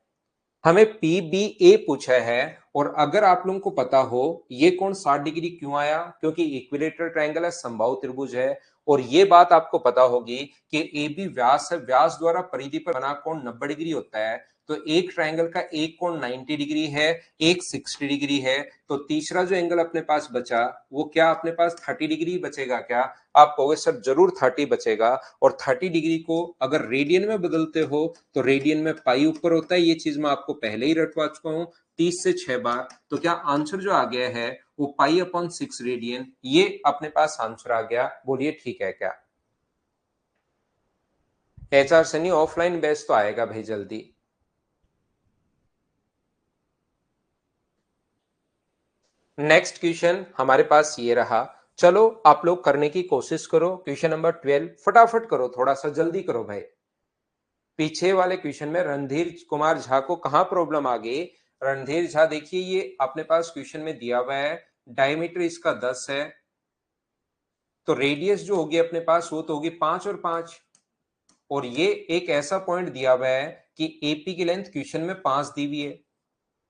हमें PBA पूछा है और अगर आप लोगों को पता हो ये कोण 60 डिग्री क्यों आया, क्योंकि इक्विलेटरल ट्रायंगल है, समबाहु त्रिभुज है. और ये बात आपको पता होगी कि AB व्यास है, व्यास द्वारा परिधि पर बना कोण 90 डिग्री होता है. तो एक ट्रायंगल का एक कोण 90 डिग्री है, एक 60 डिग्री है. तो तीसरा जो एंगल अपने पास बचा वो क्या अपने पास 30 डिग्री बचेगा क्या? आप कहोगे सर जरूर 30 बचेगा. और 30 डिग्री को अगर रेडियन में बदलते हो तो रेडियन में पाई ऊपर होता है. ये चीज मैं आपको पहले ही रटवा चुका हूं 30 से 6 बार. तो क्या आंसर जो आ गया है वो पाई अपॉन 6 रेडियन, ये अपने पास आंसर आ गया. बोलिए ठीक है क्या? HR से नहीं, ऑफलाइन बेस तो आएगा भाई जल्दी. नेक्स्ट क्वेश्चन हमारे पास ये रहा. चलो आप लोग करने की कोशिश करो. क्वेश्चन नंबर 12 फटाफट करो, थोड़ा सा जल्दी करो भाई. पीछे वाले क्वेश्चन में रणधीर कुमार झा को कहां प्रॉब्लम आ गई? रणधीर झा देखिए ये अपने पास क्वेश्चन में दिया हुआ है, डायमीटर इसका 10 है तो रेडियस जो होगी अपने पास वो तो होगी 5 और 5. और ये एक ऐसा पॉइंट दिया हुआ है कि AP की लेंथ क्वेश्चन में 5 दी हुई है,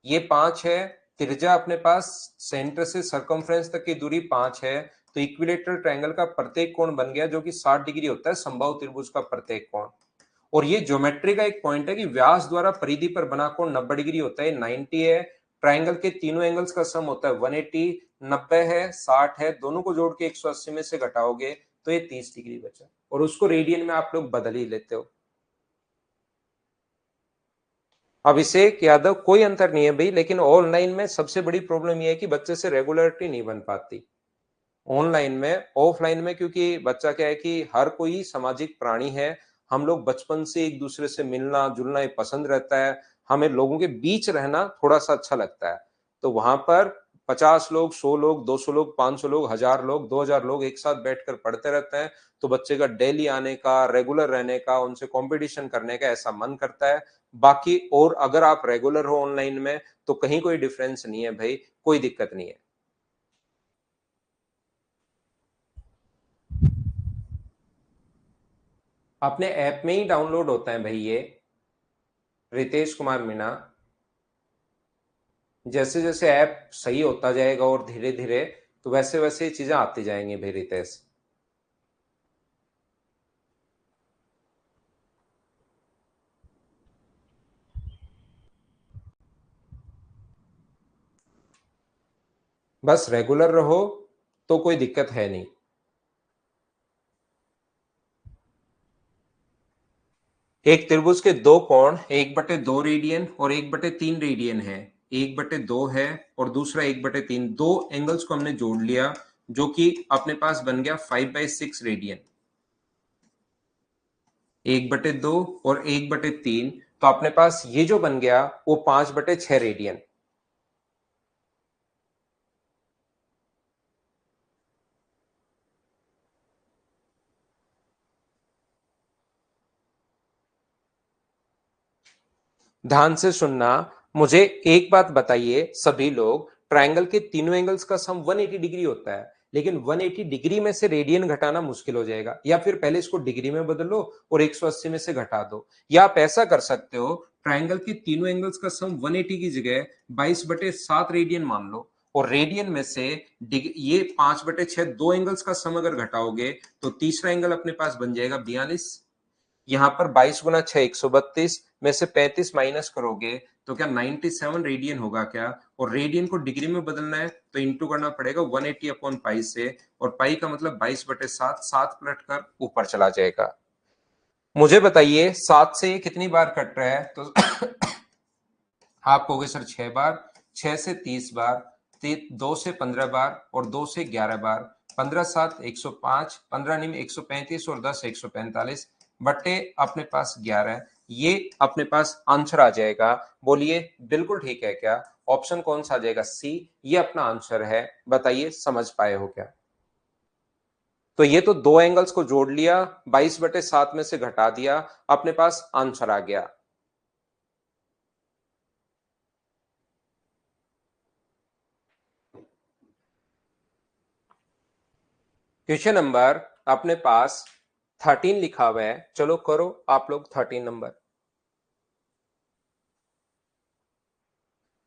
ये 5 है. त्रिज्या अपने पास सेंटर से सरकमफ्रेंस तक की दूरी 5 है. तो इक्विलेटरल ट्रायंगल का प्रत्येक कोण बन गया जो कि 60 डिग्री होता है, समबाहु त्रिभुज का प्रत्येक कोण. और ये ज्योमेट्री का एक पॉइंट है कि व्यास द्वारा परिधि पर बना कोण 90 डिग्री होता है, 90 है. ट्रायंगल के तीनों एंगल्स का सम होता है 180. 90 है, 60 है, दोनों को जोड़ के 180 में से घटाओगे तो ये 30 डिग्री बचा. और उसको रेडियन में आप लोग बदल ही लेते हो. अभिषेक यादव कोई अंतर नहीं है भाई, लेकिन ऑनलाइन में सबसे बड़ी प्रॉब्लम यह है कि बच्चे से रेगुलरिटी नहीं बन पाती. ऑनलाइन में, ऑफलाइन में क्योंकि बच्चा क्या है कि हर कोई सामाजिक प्राणी है. हम लोग बचपन से एक दूसरे से मिलना जुलना ये पसंद रहता है. हमें लोगों के बीच रहना थोड़ा सा अच्छा लगता है. तो वहां पर 50 लोग, 100 लोग, 200 लोग, 500 लोग, 1000 लोग, 2000 लोग एक साथ बैठकर पढ़ते रहते हैं. तो बच्चे का डेली आने का, रेगुलर रहने का, उनसे कंपटीशन करने का ऐसा मन करता है. बाकी और अगर आप रेगुलर हो ऑनलाइन में तो कहीं कोई डिफरेंस नहीं है भाई, कोई दिक्कत नहीं है. अपने ऐप में ही डाउनलोड होता है भाई ये. रितेश कुमार मीणा, जैसे जैसे ऐप सही होता जाएगा और धीरे धीरे तो वैसे वैसे चीजें आती जाएंगी भाई रितेश. बस रेगुलर रहो तो कोई दिक्कत है नहीं. एक त्रिभुज के दो कोण 1/2 रेडियन और 1/3 रेडियन है. 1/2 है और दूसरा 1/3, दो एंगल्स को हमने जोड़ लिया जो कि अपने पास बन गया 5/6 रेडियन. 1/2 और 1/3, तो अपने पास ये जो बन गया वो 5/6 रेडियन. ध्यान से सुनना. मुझे एक बात बताइए सभी लोग, ट्रायंगल के तीनों एंगल्स का सम 180 डिग्री होता है, लेकिन 180 डिग्री में से रेडियन घटाना मुश्किल हो जाएगा. या फिर पहले इसको डिग्री में बदल लो और 180 में से घटा दो. या आप ऐसा कर सकते हो, ट्रायंगल के तीनों एंगल्स का सम 180 की जगह 22/7 रेडियन मान लो. और रेडियन में से ये 5/6 दो एंगल्स का सम अगर घटाओगे तो तीसरा एंगल अपने पास बन जाएगा 42. यहाँ पर 22 गुना 6 132 में से 35 माइनस करोगे तो क्या 97 रेडियन होगा क्या? और रेडियन को डिग्री में बदलना है तो इंटू करना पड़ेगा 180 अपॉन पाई से, और पाई का मतलब 22/7, 7 पलट कर ऊपर चला जाएगा। मुझे बताइए 7 से ये कितनी बार कट रहा है? तो आप कहोगे सर 6 बार, 6 से 30 बार, 2 से 15 बार और 2 से 11 बार, 15 7 105, 15 निम 135 और 10 145 बट्टे अपने पास 11। ये अपने पास आंसर आ जाएगा। बोलिए बिल्कुल ठीक है क्या? ऑप्शन कौन सा आ जाएगा? सी, ये अपना आंसर है। बताइए समझ पाए हो क्या? तो ये तो दो एंगल्स को जोड़ लिया, 22/7 में से घटा दिया, अपने पास आंसर आ गया। क्वेश्चन नंबर अपने पास 13 लिखा हुआ है। चलो करो आप लोग 13 नंबर।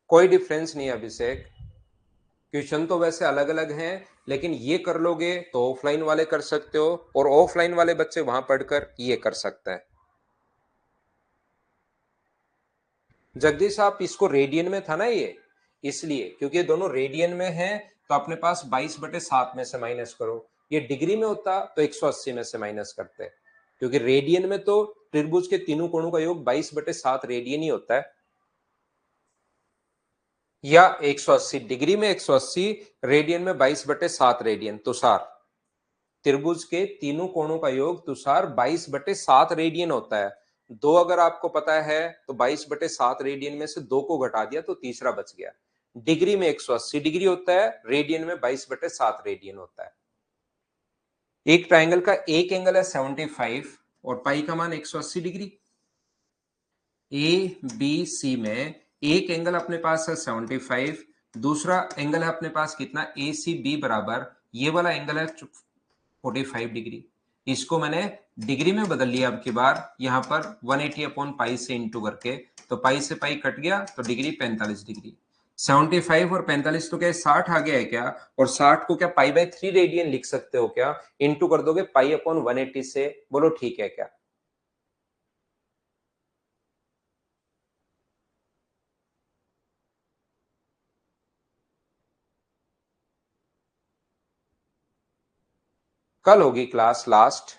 कोई डिफरेंस नहीं है अभिषेक, क्वेश्चन तो वैसे अलग अलग हैं, लेकिन ये कर लोगे तो ऑफलाइन वाले कर सकते हो, और ऑफलाइन वाले बच्चे वहां पढ़कर ये कर सकते हैं। जगदीश आप इसको रेडियन में था ना ये, इसलिए क्योंकि ये दोनों रेडियन में है, तो अपने पास 22/7 में से माइनस करो। ये डिग्री में होता तो 180 में से माइनस करते, क्योंकि रेडियन में तो त्रिभुज के तीनों कोणों का योग 22/7 रेडियन ही होता है, या 180 डिग्री में 180, रेडियन में 22/7 रेडियन। तुषार, त्रिभुज के तीनों कोणों का योग तुषार 22/7 रेडियन होता है। दो अगर आपको पता है तो 22/7 रेडियन में से दो को घटा दिया तो तीसरा बच गया। डिग्री में 180 डिग्री होता है, रेडियन में 22/7 रेडियन होता है। एक ट्राइंगल का एक एंगल है 75 और पाई का मान 180 डिग्री। ए बी सी में एक एंगल अपने पास है 75, दूसरा एंगल है अपने पास कितना? ए सी बी बराबर, ये वाला एंगल है 45 डिग्री। इसको मैंने डिग्री में बदल लिया अब की बार, यहां पर 180 अपॉन पाई से इंटू करके, तो पाई से पाई कट गया तो डिग्री 45 डिग्री। 75 और 45 तो क्या 60 आ गया है क्या? और 60 को क्या पाई/3 रेडियन लिख सकते हो क्या? इंटू कर दोगे पाई अपॉन 180 से। बोलो ठीक है क्या? कल होगी क्लास लास्ट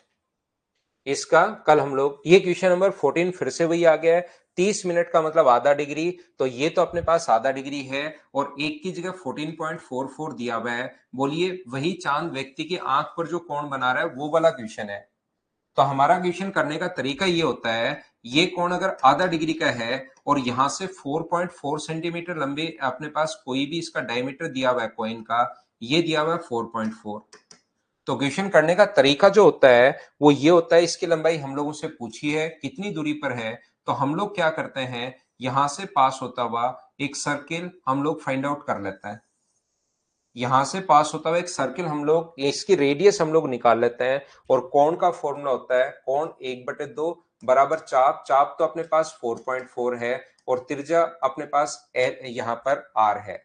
इसका। कल हम लोग ये क्वेश्चन नंबर 14 फिर से वही आ गया है। 30 मिनट का मतलब आधा डिग्री, तो ये तो अपने पास आधा डिग्री है, और एक की जगह 14.44 दिया हुआ है। बोलिए वही चांद व्यक्ति की आंख पर जो कोण बना रहा है वो वाला क्वेश्चन है। तो हमारा क्वेश्चन करने का तरीका ये होता है, ये कोण अगर आधा डिग्री का है और यहां से 4.4 सेंटीमीटर लंबे अपने पास कोई भी इसका डायमीटर दिया हुआ है कॉइन का, ये दिया हुआ है 4.4। तो क्वेश्चन करने का तरीका जो होता है वो ये होता है, इसकी लंबाई हम लोगों से पूछी है कितनी दूरी पर है, तो हम लोग क्या करते हैं, यहां से पास होता हुआ एक सर्किल हम लोग फाइंड आउट कर लेते हैं। यहां से पास होता हुआ एक सर्किल हम लोग, इसकी रेडियस हम लोग निकाल लेते हैं। और कोण का फॉर्मूला होता है कोण 1/2 बराबर चाप, चाप तो अपने पास 4.4 है, और त्रिज्या अपने पास यहां पर r है।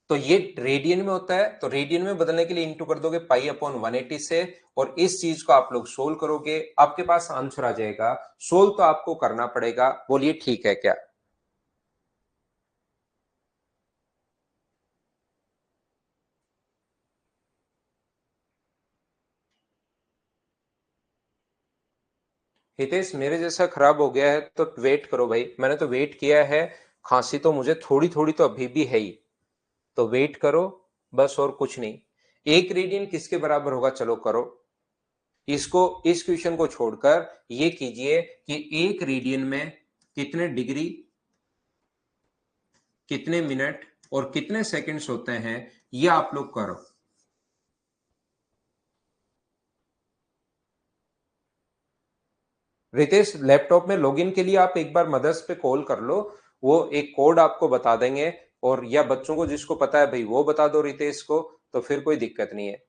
तो ये रेडियन में होता है, तो रेडियन में बदलने के लिए इंटू कर दोगे पाई अपॉन 180 से, और इस चीज को आप लोग सोल्व करोगे, आपके पास आंसर आ जाएगा। सोल्व तो आपको करना पड़ेगा। बोलिए ठीक है क्या? हितेश मेरे जैसा खराब हो गया है तो वेट करो भाई, मैंने तो वेट किया है। खांसी तो मुझे थोड़ी थोड़ी तो अभी भी है ही, तो वेट करो बस, और कुछ नहीं। एक रेडियन किसके बराबर होगा? चलो करो इसको, इस क्वेश्चन को छोड़कर ये कीजिए कि एक रेडियन में कितने डिग्री, कितने मिनट और कितने सेकंड्स होते हैं, ये आप लोग करो। रितेश लैपटॉप में लॉगिन के लिए आप एक बार मदर्स पे कॉल कर लो, वो एक कोड आपको बता देंगे, और या बच्चों को जिसको पता है भाई वो बता दो रितेश को, तो फिर कोई दिक्कत नहीं है।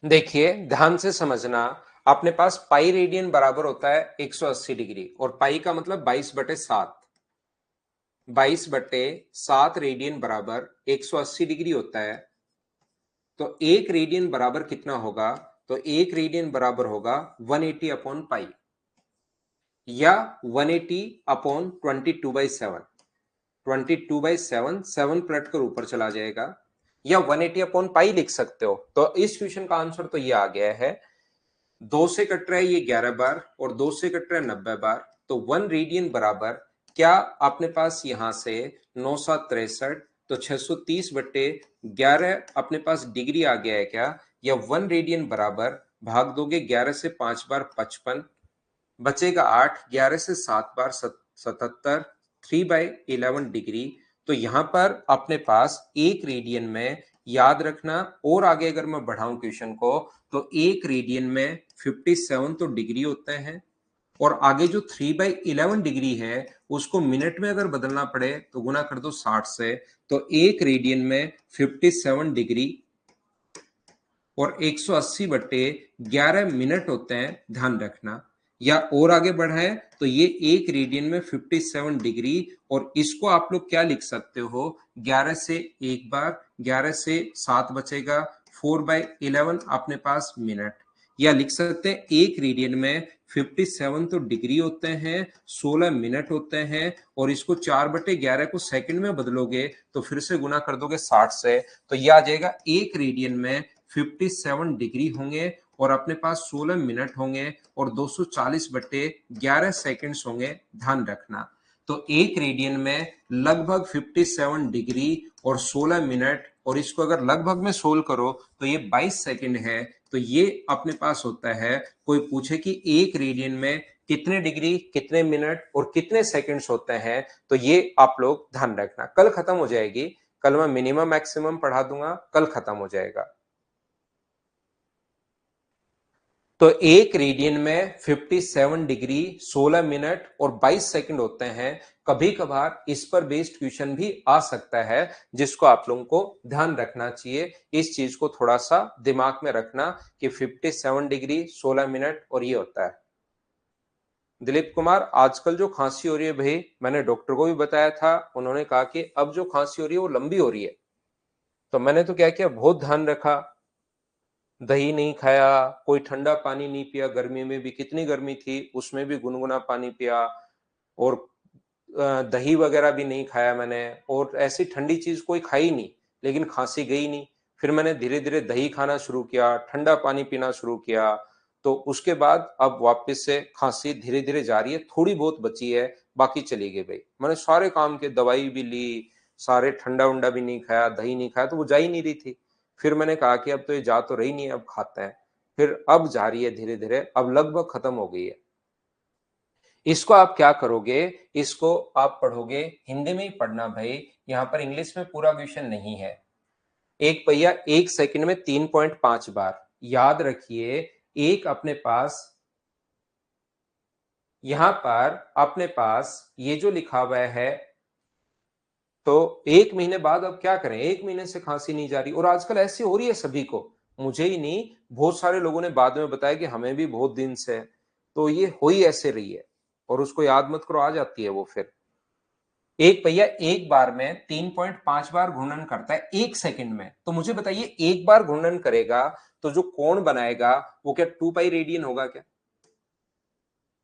देखिए ध्यान से समझना, अपने पास पाई रेडियन बराबर होता है 180 डिग्री, और पाई का मतलब 22/7। 22/7 रेडियन बराबर 180 डिग्री होता है। तो एक रेडियन बराबर कितना होगा? तो एक रेडियन बराबर होगा 180 अपॉन पाई, या 180 अपॉन 22/7। 22/7, 7 पलट कर ऊपर चला जाएगा, या 180 अपॉन पाई लिख सकते हो। तो इस क्वेश्चन का आंसर तो ये आ गया है। 2 से कट रहा है ये 11 बार, और 2 से कट रहा है 90 बार। तो 1 रेडियन बराबर, क्या अपने पास यहां से 9×7 = 63, तो 630/11 अपने पास डिग्री आ गया है क्या? या 1 रेडियन बराबर, भाग दोगे 11 से 5 बार 55, बचेगा 8, 11 से 7 बार 77, 3/11 डिग्री। तो यहां पर अपने पास एक रेडियन में, याद रखना, और आगे अगर मैं बढ़ाऊं क्वेश्चन को, तो एक रेडियन में 57 तो डिग्री होते हैं, और आगे जो 3/11 डिग्री है उसको मिनट में अगर बदलना पड़े तो गुना कर दो 60 से। तो एक रेडियन में 57 डिग्री और 180/11 मिनट होते हैं, ध्यान रखना। या और आगे बढ़ाएं तो ये एक रेडियन में 57 डिग्री, और इसको आप लोग क्या लिख सकते हो? 11 से एक बार, 11 से 7 बचेगा, 4/11 अपने पास मिनट। या लिख सकते हैं एक रेडियन में 57 तो डिग्री होते हैं, 16 मिनट होते हैं, और इसको 4/11 को सेकंड में बदलोगे तो फिर से गुना कर दोगे 60 से, तो यह आ जाएगा एक रेडियन में 57 डिग्री होंगे, और अपने पास 16 मिनट होंगे, और 240/11 सेकंड्स होंगे, ध्यान रखना। तो एक रेडियन में लगभग 57 डिग्री और 16 मिनट, और इसको अगर लगभग में सोल्व करो तो ये 22 सेकंड है। तो ये अपने पास होता है, कोई पूछे कि एक रेडियन में कितने डिग्री, कितने मिनट और कितने सेकंड्स होते हैं, तो ये आप लोग ध्यान रखना। कल खत्म हो जाएगी, कल मैं मिनिमम मैक्सिमम पढ़ा दूंगा, कल खत्म हो जाएगा। तो एक रेडियन में 57 डिग्री, 16 मिनट और 22 सेकंड होते हैं। कभी कभार इस पर बेस्ड क्वेश्चन भी आ सकता है, जिसको आप लोगों को ध्यान रखना चाहिए। इस चीज को थोड़ा सा दिमाग में रखना कि 57 डिग्री, 16 मिनट और ये होता है। दिलीप कुमार, आजकल जो खांसी हो रही है भाई, मैंने डॉक्टर को भी बताया था, उन्होंने कहा कि अब जो खांसी हो रही है वो लंबी हो रही है। तो मैंने तो क्या किया, बहुत ध्यान रखा, दही नहीं खाया, कोई ठंडा पानी नहीं पिया, गर्मी में भी कितनी गर्मी थी उसमें भी गुनगुना पानी पिया, और दही वगैरह भी नहीं खाया मैंने, और ऐसी ठंडी चीज कोई खाई नहीं, लेकिन खांसी गई नहीं। फिर मैंने धीरे धीरे दही खाना शुरू किया, ठंडा पानी पीना शुरू किया, तो उसके बाद अब वापस से खांसी धीरे धीरे जा रही है, थोड़ी बहुत बची है, बाकी चली गई भाई। मैंने सारे काम के, दवाई भी ली, सारे ठंडा उंडा भी नहीं खाया, दही नहीं खाया, तो वो जा ही नहीं रही थी। फिर मैंने कहा कि अब तो ये जा तो रही नहीं है, अब खाते हैं। फिर अब जा रही है धीरे धीरे, अब लगभग खत्म हो गई है। इसको आप क्या करोगे, इसको आप पढ़ोगे, हिंदी में ही पढ़ना भाई, यहां पर इंग्लिश में पूरा क्वेश्चन नहीं है। एक पहिया एक सेकंड में 3.5 बार, याद रखिए। एक अपने पास, यहां पर अपने पास ये जो लिखा हुआ है, तो एक महीने बाद अब क्या करें, एक महीने से खांसी नहीं जा रही, और आजकल ऐसी हो रही है सभी को, मुझे ही नहीं, बहुत सारे लोगों ने बाद में बताया कि हमें भी बहुत दिन से है। तो ये हो ही ऐसे रही है, और उसको याद मत करो, आ जाती है वो। फिर एक पहिया एक बार में 3.5 बार घूर्णन करता है एक सेकंड में, तो मुझे बताइए एक बार घूर्णन करेगा तो जो कोण बनाएगा वो क्या 2 पाई रेडियन होगा क्या?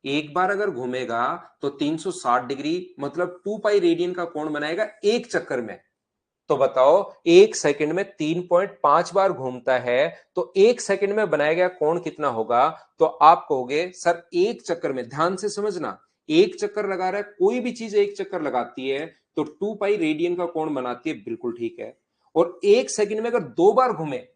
एक बार अगर घूमेगा तो 360 डिग्री, मतलब 2 पाई रेडियन का कोण बनाएगा एक चक्कर में। तो बताओ, एक सेकंड में 3.5 बार घूमता है, तो एक सेकंड में बनाया गया कोण कितना होगा? तो आप कहोगे सर एक चक्कर में, ध्यान से समझना, एक चक्कर लगा रहा है, कोई भी चीज एक चक्कर लगाती है तो 2 पाई रेडियन का कोण बनाती है, बिल्कुल ठीक है। और एक सेकंड में अगर 2 बार घूमे,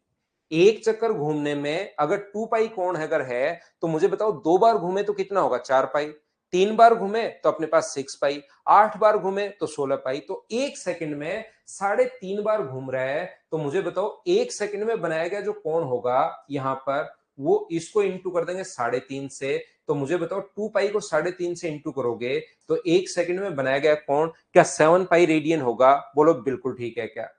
एक चक्कर घूमने में अगर 2 पाई कोण अगर है, तो मुझे बताओ 2 बार घूमे तो कितना होगा? 4 पाई। 3 बार घूमे तो अपने पास 6 पाई, 8 बार घूमे तो 16 पाई। तो एक सेकंड में 3.5 बार घूम रहा है, तो मुझे बताओ एक सेकंड में बनाया गया जो कोण होगा यहां पर, वो इसको इंटू कर देंगे 3.5 से। तो मुझे बताओ 2 पाई को 3.5 से इंटू करोगे तो एक सेकंड में बनाया गया कोण क्या 7 पाई रेडियन होगा? बोलो बिल्कुल ठीक है क्या?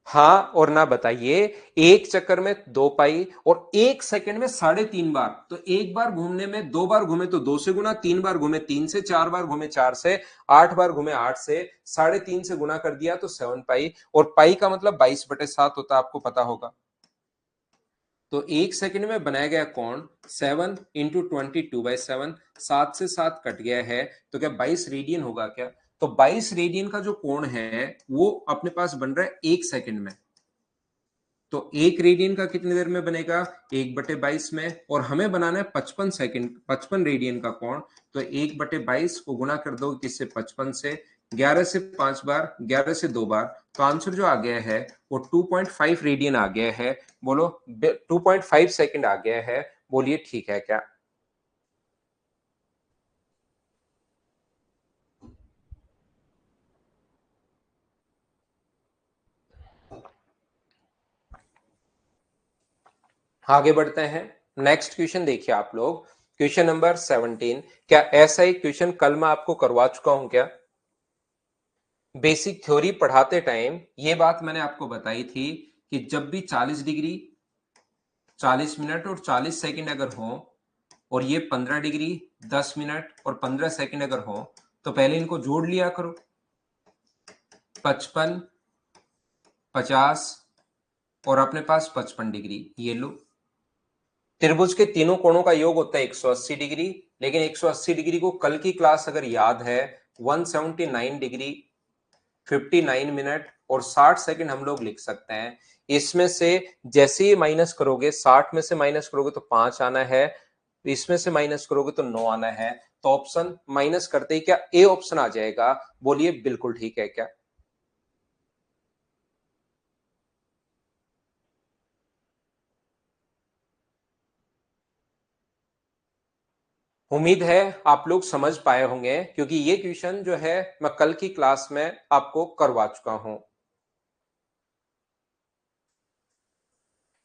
हाँ और ना बताइए। एक चक्कर में 2 पाई और 1 सेकंड में 3.5 बार, तो एक बार घूमने में 2 बार घूमे तो 2 से गुना, 3 बार घूमे 3 से, 4 बार घूमे 4 से, 8 बार घूमे 8 से, 3.5 से गुना कर दिया तो 7 पाई, और पाई का मतलब 22/7 होता है, आपको पता होगा। तो 1 सेकंड में बनाया गया कोण 7 × 22/7, 7 से 7 कट गया है, तो क्या 22 रेडियन होगा क्या? तो 22 रेडियन का जो कोण है वो अपने पास बन रहा है 1 सेकंड में। तो 1 रेडियन का कितनी देर में बनेगा? 1/22 में, और हमें बनाना है 55 सेकंड, 55 रेडियन का कोण। तो 1/22 को गुणा कर दो किससे? 55 से। 11 से 5 बार, 11 से 2 बार, तो आंसर जो आ गया है वो 2.5 रेडियन आ गया है। बोलो 2.5 सेकंड आ गया है। बोलिए ठीक है क्या? आगे बढ़ते हैं। नेक्स्ट क्वेश्चन देखिए आप लोग, क्वेश्चन नंबर 17। क्या ऐसा एक क्वेश्चन कल मैं आपको करवा चुका हूं क्या? बेसिक थ्योरी पढ़ाते टाइम ये बात मैंने आपको बताई थी कि जब भी 40 डिग्री, 40 मिनट और 40 सेकंड अगर हो, और ये 15 डिग्री, 10 मिनट और 15 सेकंड अगर हो, तो पहले इनको जोड़ लिया करो। 55, 50 और अपने पास 55 डिग्री, ये लो। त्रिभुज के तीनों कोणों का योग होता है 180 डिग्री, लेकिन 180 डिग्री को कल की क्लास अगर याद है, 179 डिग्री, 59 मिनट और 60 सेकंड हम लोग लिख सकते हैं। इसमें से जैसे ही माइनस करोगे, 60 में से माइनस करोगे तो 5 आना है, इसमें से माइनस करोगे तो 9 आना है। तो ऑप्शन माइनस करते ही क्या ए ऑप्शन आ जाएगा? बोलिए बिल्कुल ठीक है क्या? उम्मीद है आप लोग समझ पाए होंगे, क्योंकि ये क्वेश्चन जो है मैं कल की क्लास में आपको करवा चुका हूं।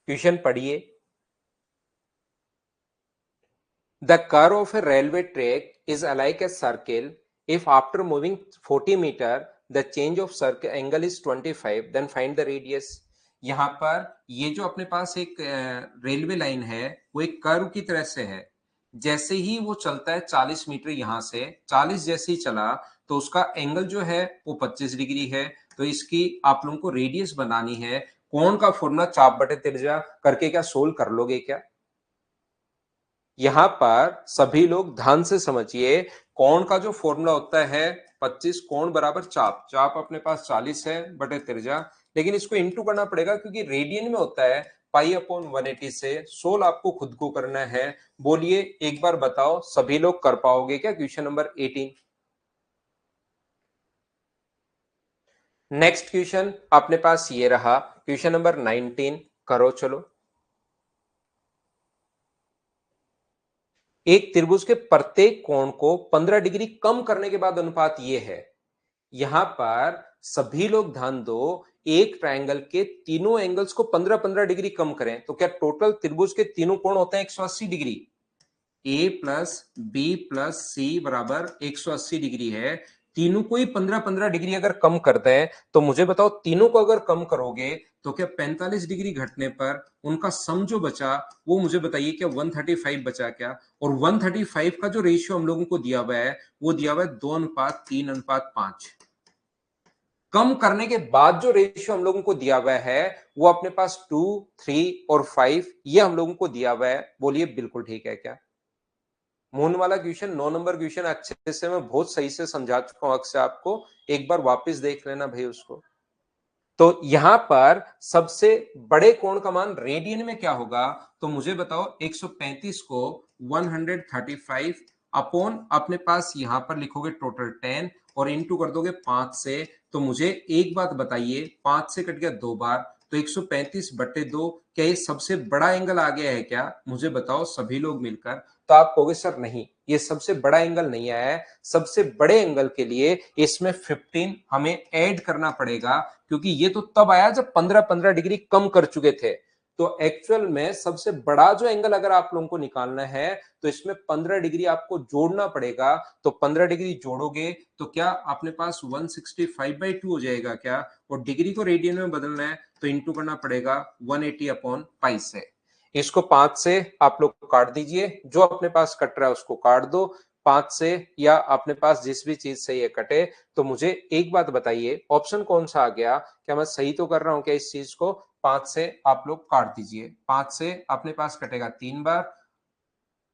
क्वेश्चन पढ़िए। The curve of a railway track is like a circle. If after moving 40 meter, the change of circle angle is 25, then find the radius. यहाँ पर ये जो अपने पास एक रेलवे लाइन है, वो एक कर्व की तरह से है। जैसे ही वो चलता है 40 मीटर, यहाँ से 40 जैसे ही चला, तो उसका एंगल जो है वो 25 डिग्री है। तो इसकी आप लोगों को रेडियस बनानी है। कोण का फॉर्मूला चाप बटे त्रिज्या करके क्या सोल्व कर लोगे क्या? यहां पर सभी लोग ध्यान से समझिए। कोण का जो फॉर्मूला होता है 25, कोण बराबर चाप, चाप अपने पास 40 है बटे त्रिज्या, लेकिन इसको इंटू करना पड़ेगा क्योंकि रेडियन में होता है। पाई अपॉन 180 से सोल आपको खुद को करना है। बोलिए एक बार बताओ, सभी लोग कर पाओगे क्या क्वेश्चन नंबर 18? नेक्स्ट क्वेश्चन अपने पास ये रहा, क्वेश्चन नंबर 19। करो चलो। एक त्रिभुज के प्रत्येक कोण को 15 डिग्री कम करने के बाद अनुपात ये है। यहां पर सभी लोग ध्यान दो, एक ट्रायंगल के तीनों एंगल्स को 15-15 डिग्री कम करें तो क्या टोटल त्रिभुज के तीनों कोण होते हैं 180 डिग्री। ए प्लस बी प्लस सी बराबर 180 डिग्री है। तीनों को ही 15-15 डिग्री अगर कम करते हैं तो मुझे बताओ, तीनों को अगर कम करोगे तो क्या 45 डिग्री घटने पर उनका सम जो बचा वो मुझे बताइए, क्या 135 बचा क्या? और 135 का जो रेशियो हम लोगों को दिया हुआ है वो दिया हुआ है 2:3:5। कम करने के बाद जो रेशियो हम लोगों को दिया हुआ है वो अपने पास 2, 3 और 5 ये हम लोगों को दिया हुआ है। बोलिए बिल्कुल ठीक है क्या? मून वाला क्वेश्चन 9 नंबर क्वेश्चन अच्छे से मैं बहुत सही से समझा चुका हूं अक्सर आपको, एक बार वापस देख लेना भाई उसको। तो यहां पर सबसे बड़े कोण का मान रेडियन में क्या होगा? तो मुझे बताओ, 135 को 135 अपॉन अपने पास यहां पर लिखोगे टोटल 10 और इनटू कर दोगे 5 से। तो मुझे एक बात बताइए, 5 से कट गया 2 बार, तो 135/2, क्या ये सबसे बड़ा एंगल आ गया है क्या? मुझे बताओ सभी लोग मिलकर। तो आप कहोगे सर नहीं, ये सबसे बड़ा एंगल नहीं आया है। सबसे बड़े एंगल के लिए इसमें 15 हमें ऐड करना पड़ेगा, क्योंकि ये तो तब आया जब 15-15 डिग्री कम कर चुके थे। तो एक्चुअल में सबसे बड़ा जो एंगल अगर आप लोगों को निकालना है तो इसमें 15 डिग्री आपको जोड़ना पड़ेगा। तो 15 डिग्री जोड़ोगे तो क्या अपने पास 165/2 हो जाएगा क्या, और डिग्री को रेडियन में बदलना है तो इंटू करना पड़ेगा 180/पाई से। इसको 5 से आप लोग काट दीजिए, जो अपने पास कट रहा है उसको काट दो 5 से, या अपने पास जिस भी चीज से ये कटे। तो मुझे एक बात बताइए, ऑप्शन कौन सा आ गया, क्या मैं सही तो कर रहा हूं क्या इस चीज को? 5 से आप लोग काट दीजिए, 5 से अपने पास कटेगा 3 बार,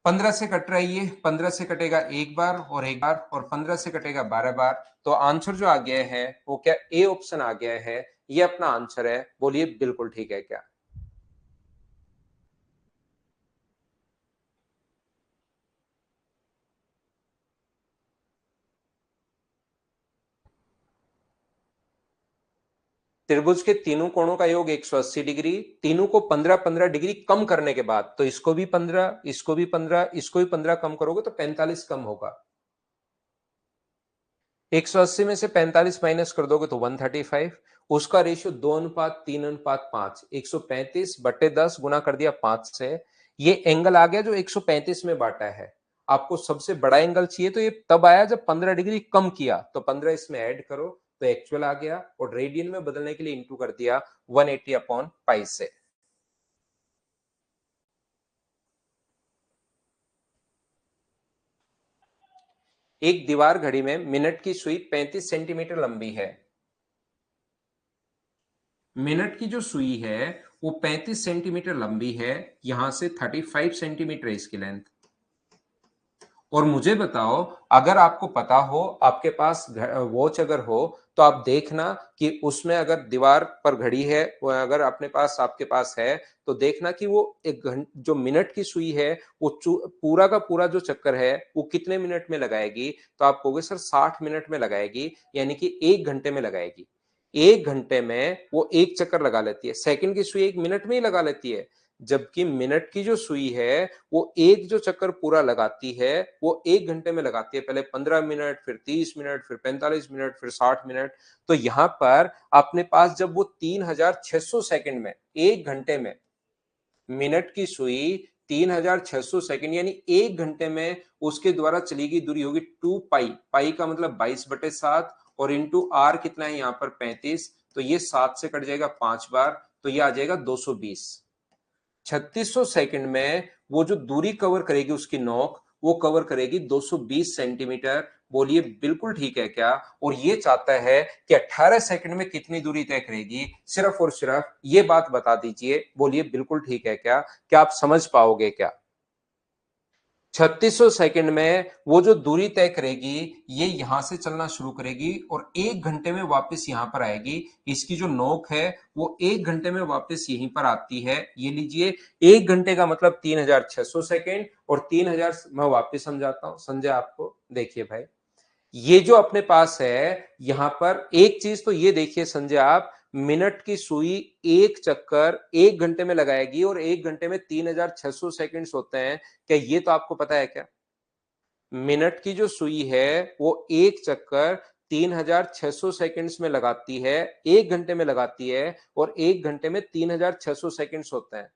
15 से कट रहा है ये, 15 से कटेगा एक बार और एक बार, और 15 से कटेगा 12 बार। तो आंसर जो आ गया है वो क्या ए ऑप्शन आ गया है, ये अपना आंसर है। बोलिए बिल्कुल ठीक है क्या? त्रिभुज के तीनों कोणों का योग 180 डिग्री, तीनों को 15-15 डिग्री कम करने के बाद, तो इसको भी 15, इसको भी 15, इसको भी 15 कम करोगे तो 45 कम होगा। 180 में से 45 माइनस कर दोगे तो 135, उसका रेशियो 2:3:5, 135/10 गुना कर दिया 5 से। ये एंगल आ गया जो 135 में बांटा है। आपको सबसे बड़ा एंगल चाहिए तो ये तब आया जब 15 डिग्री कम किया, तो 15 इसमें ऐड करो तो एक्चुअल आ गया, और रेडियन में बदलने के लिए इंटू कर दिया 180/पाई से। एक दीवार घड़ी में मिनट की सुई 35 सेंटीमीटर लंबी है। मिनट की जो सुई है वो 35 सेंटीमीटर लंबी है, यहां से 35 सेंटीमीटर इसकी लेंथ। और मुझे बताओ, अगर आपको पता हो, आपके पास वॉच अगर हो, तो आप देखना कि उसमें अगर दीवार पर घड़ी है, वो अगर अपने पास आपके पास है, तो देखना कि वो जो मिनट की सुई है वो पूरा का पूरा जो चक्कर है वो कितने मिनट में लगाएगी। तो आप कहोगे सर 60 मिनट में लगाएगी, यानी कि 1 घंटे में लगाएगी। 1 घंटे में वो एक चक्कर लगा लेती है। सेकंड की सुई 1 मिनट में ही लगा लेती है, जबकि मिनट की जो सुई है वो एक जो चक्कर पूरा लगाती है वो 1 घंटे में लगाती है। पहले 15 मिनट, फिर 30 मिनट, फिर 45 मिनट, फिर 60 मिनट। तो यहां पर अपने पास जब वो 3600 सेकंड में, 1 घंटे में, मिनट की सुई 3600 सेकंड यानी 1 घंटे में उसके द्वारा चली गई दूरी होगी 2 पाई। पाई का मतलब 22/7, और इंटू आर कितना है यहाँ पर 35, तो ये 7 से कट जाएगा 5 बार, तो ये आ जाएगा 220। 3600 सेकंड में वो जो दूरी कवर करेगी उसकी नोक, वो कवर करेगी 220 सेंटीमीटर। बोलिए बिल्कुल ठीक है क्या? और ये चाहता है कि 18 सेकंड में कितनी दूरी तय करेगी, सिर्फ और सिर्फ ये बात बता दीजिए। बोलिए बिल्कुल ठीक है क्या? क्या आप समझ पाओगे क्या? 3600 सेकंड में वो जो दूरी तय करेगी, ये यहां से चलना शुरू करेगी और 1 घंटे में वापस यहां पर आएगी। इसकी जो नोक है वो 1 घंटे में वापस यहीं पर आती है। ये लीजिए, 1 घंटे का मतलब 3600 सेकंड, और 3000 मैं वापस समझाता हूं, समझे आपको? देखिए भाई, ये जो अपने पास है यहां पर एक चीज तो ये देखिए संजय आप, मिनट की सुई एक चक्कर 1 घंटे में लगाएगी, और 1 घंटे में 3600 सेकंड्स होते हैं। क्या ये तो आपको पता है क्या? मिनट की जो सुई है वो एक चक्कर 3600 सेकंड्स में लगाती है, 1 घंटे में लगाती है, और 1 घंटे में 3600 सेकंड्स होते हैं।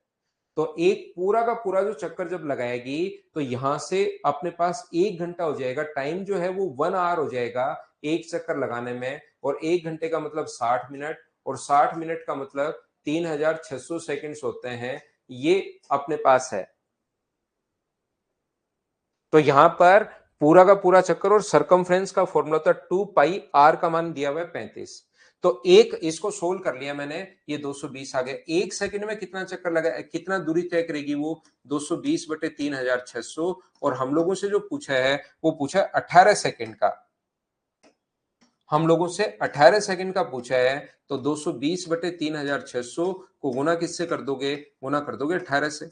तो एक पूरा का पूरा जो चक्कर जब लगाएगी तो यहां से अपने पास 1 घंटा हो जाएगा, टाइम जो है वो 1 आवर हो जाएगा एक चक्कर लगाने में। और 1 घंटे का मतलब 60 मिनट, और 60 मिनट का मतलब 3600 सेकंड्स होते हैं। ये अपने पास है। तो यहां पर पूरा का पूरा चक्कर, और सरकमफ्रेंस का फॉर्मूला था 2 पाई, आर का मान दिया हुआ है 35। तो एक इसको सोल्व कर लिया मैंने, ये 220 आ गया। 1 सेकंड में कितना चक्कर लगा, कितना दूरी तय करेगी वो? 220/3600। और हम लोगों से जो पूछा है वो पूछा है 18 सेकंड का। हम लोगों से 18 सेकंड का पूछा है, तो 220/3600 को गुना किससे कर दोगे? गुना कर दोगे 18 से।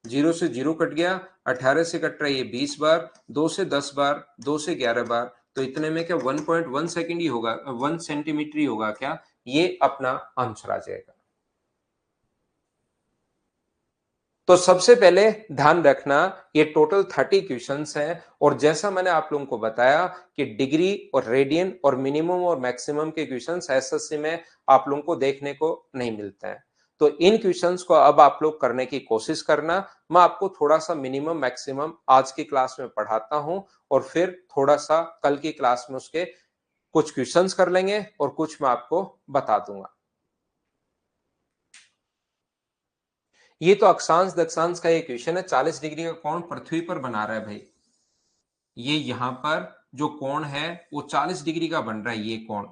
0 से 0 कट गया, 18 से कट रहा है ये 20 बार, 2 से 10 बार, 2 से 11 बार, तो इतने में क्या 1.1 सेकंड ही होगा, 1 सेंटीमीटर ही होगा क्या? ये अपना आंसर आ जाएगा। तो सबसे पहले ध्यान रखना, ये टोटल 30 क्वेश्चंस हैं, और जैसा मैंने आप लोगों को बताया कि डिग्री और रेडियन और मिनिमम और मैक्सिमम के क्वेश्चंस एसएससी में आप लोगों को देखने को नहीं मिलते हैं। तो इन क्वेश्चंस को अब आप लोग करने की कोशिश करना। मैं आपको थोड़ा सा मिनिमम मैक्सिमम आज की क्लास में पढ़ाता हूं और फिर थोड़ा सा कल की क्लास में उसके कुछ क्वेश्चंस कर लेंगे और कुछ मैं आपको बता दूंगा। ये तो अक्षांश दक्षांश का एक क्वेश्चन है। 40 डिग्री का कोण पृथ्वी पर बना रहा है भाई। ये यहां पर जो कोण है वो 40 डिग्री का बन रहा है। ये कोण,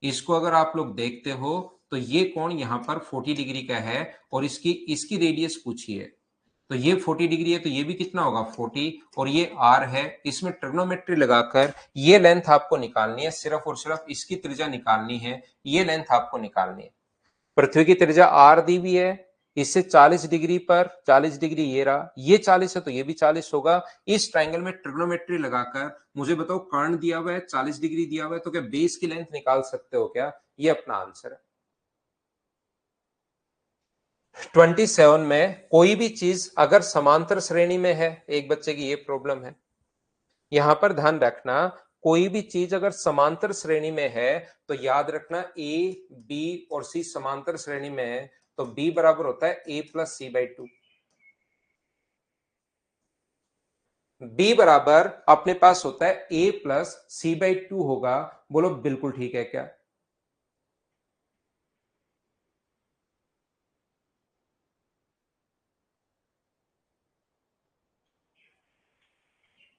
इसको अगर आप लोग देखते हो तो ये कोण यहां पर 40 डिग्री का है और इसकी इसकी रेडियस पूछी है। तो ये 40 डिग्री है तो ये भी कितना होगा 40, और ये आर है। इसमें ट्रिग्नोमेट्री लगाकर ये लेंथ आपको निकालनी है, सिर्फ और सिर्फ इसकी त्रिज्या निकालनी है, ये लेंथ आपको निकालनी है। पृथ्वी की त्रिज्या आर दी हुई है, इससे 40 डिग्री पर 40 डिग्री ये रहा, ये 40 है तो ये भी 40 होगा। इस ट्रायंगल में ट्रिग्नोमेट्री लगाकर मुझे बताओ, कर्ण दिया हुआ है 40 डिग्री दिया हुआ है, तो क्या बेस की लेंथ निकाल सकते हो क्या? ये अपना आंसर है। 27 में कोई भी चीज अगर समांतर श्रेणी में है, एक बच्चे की ये प्रॉब्लम है, यहां पर ध्यान रखना, कोई भी चीज अगर समांतर श्रेणी में है तो याद रखना ए बी और सी समांतर श्रेणी में है तो बी बराबर होता है ए प्लस सी बाई 2। बी बराबर अपने पास होता है ए प्लस सी बाई 2 होगा। बोलो बिल्कुल ठीक है क्या?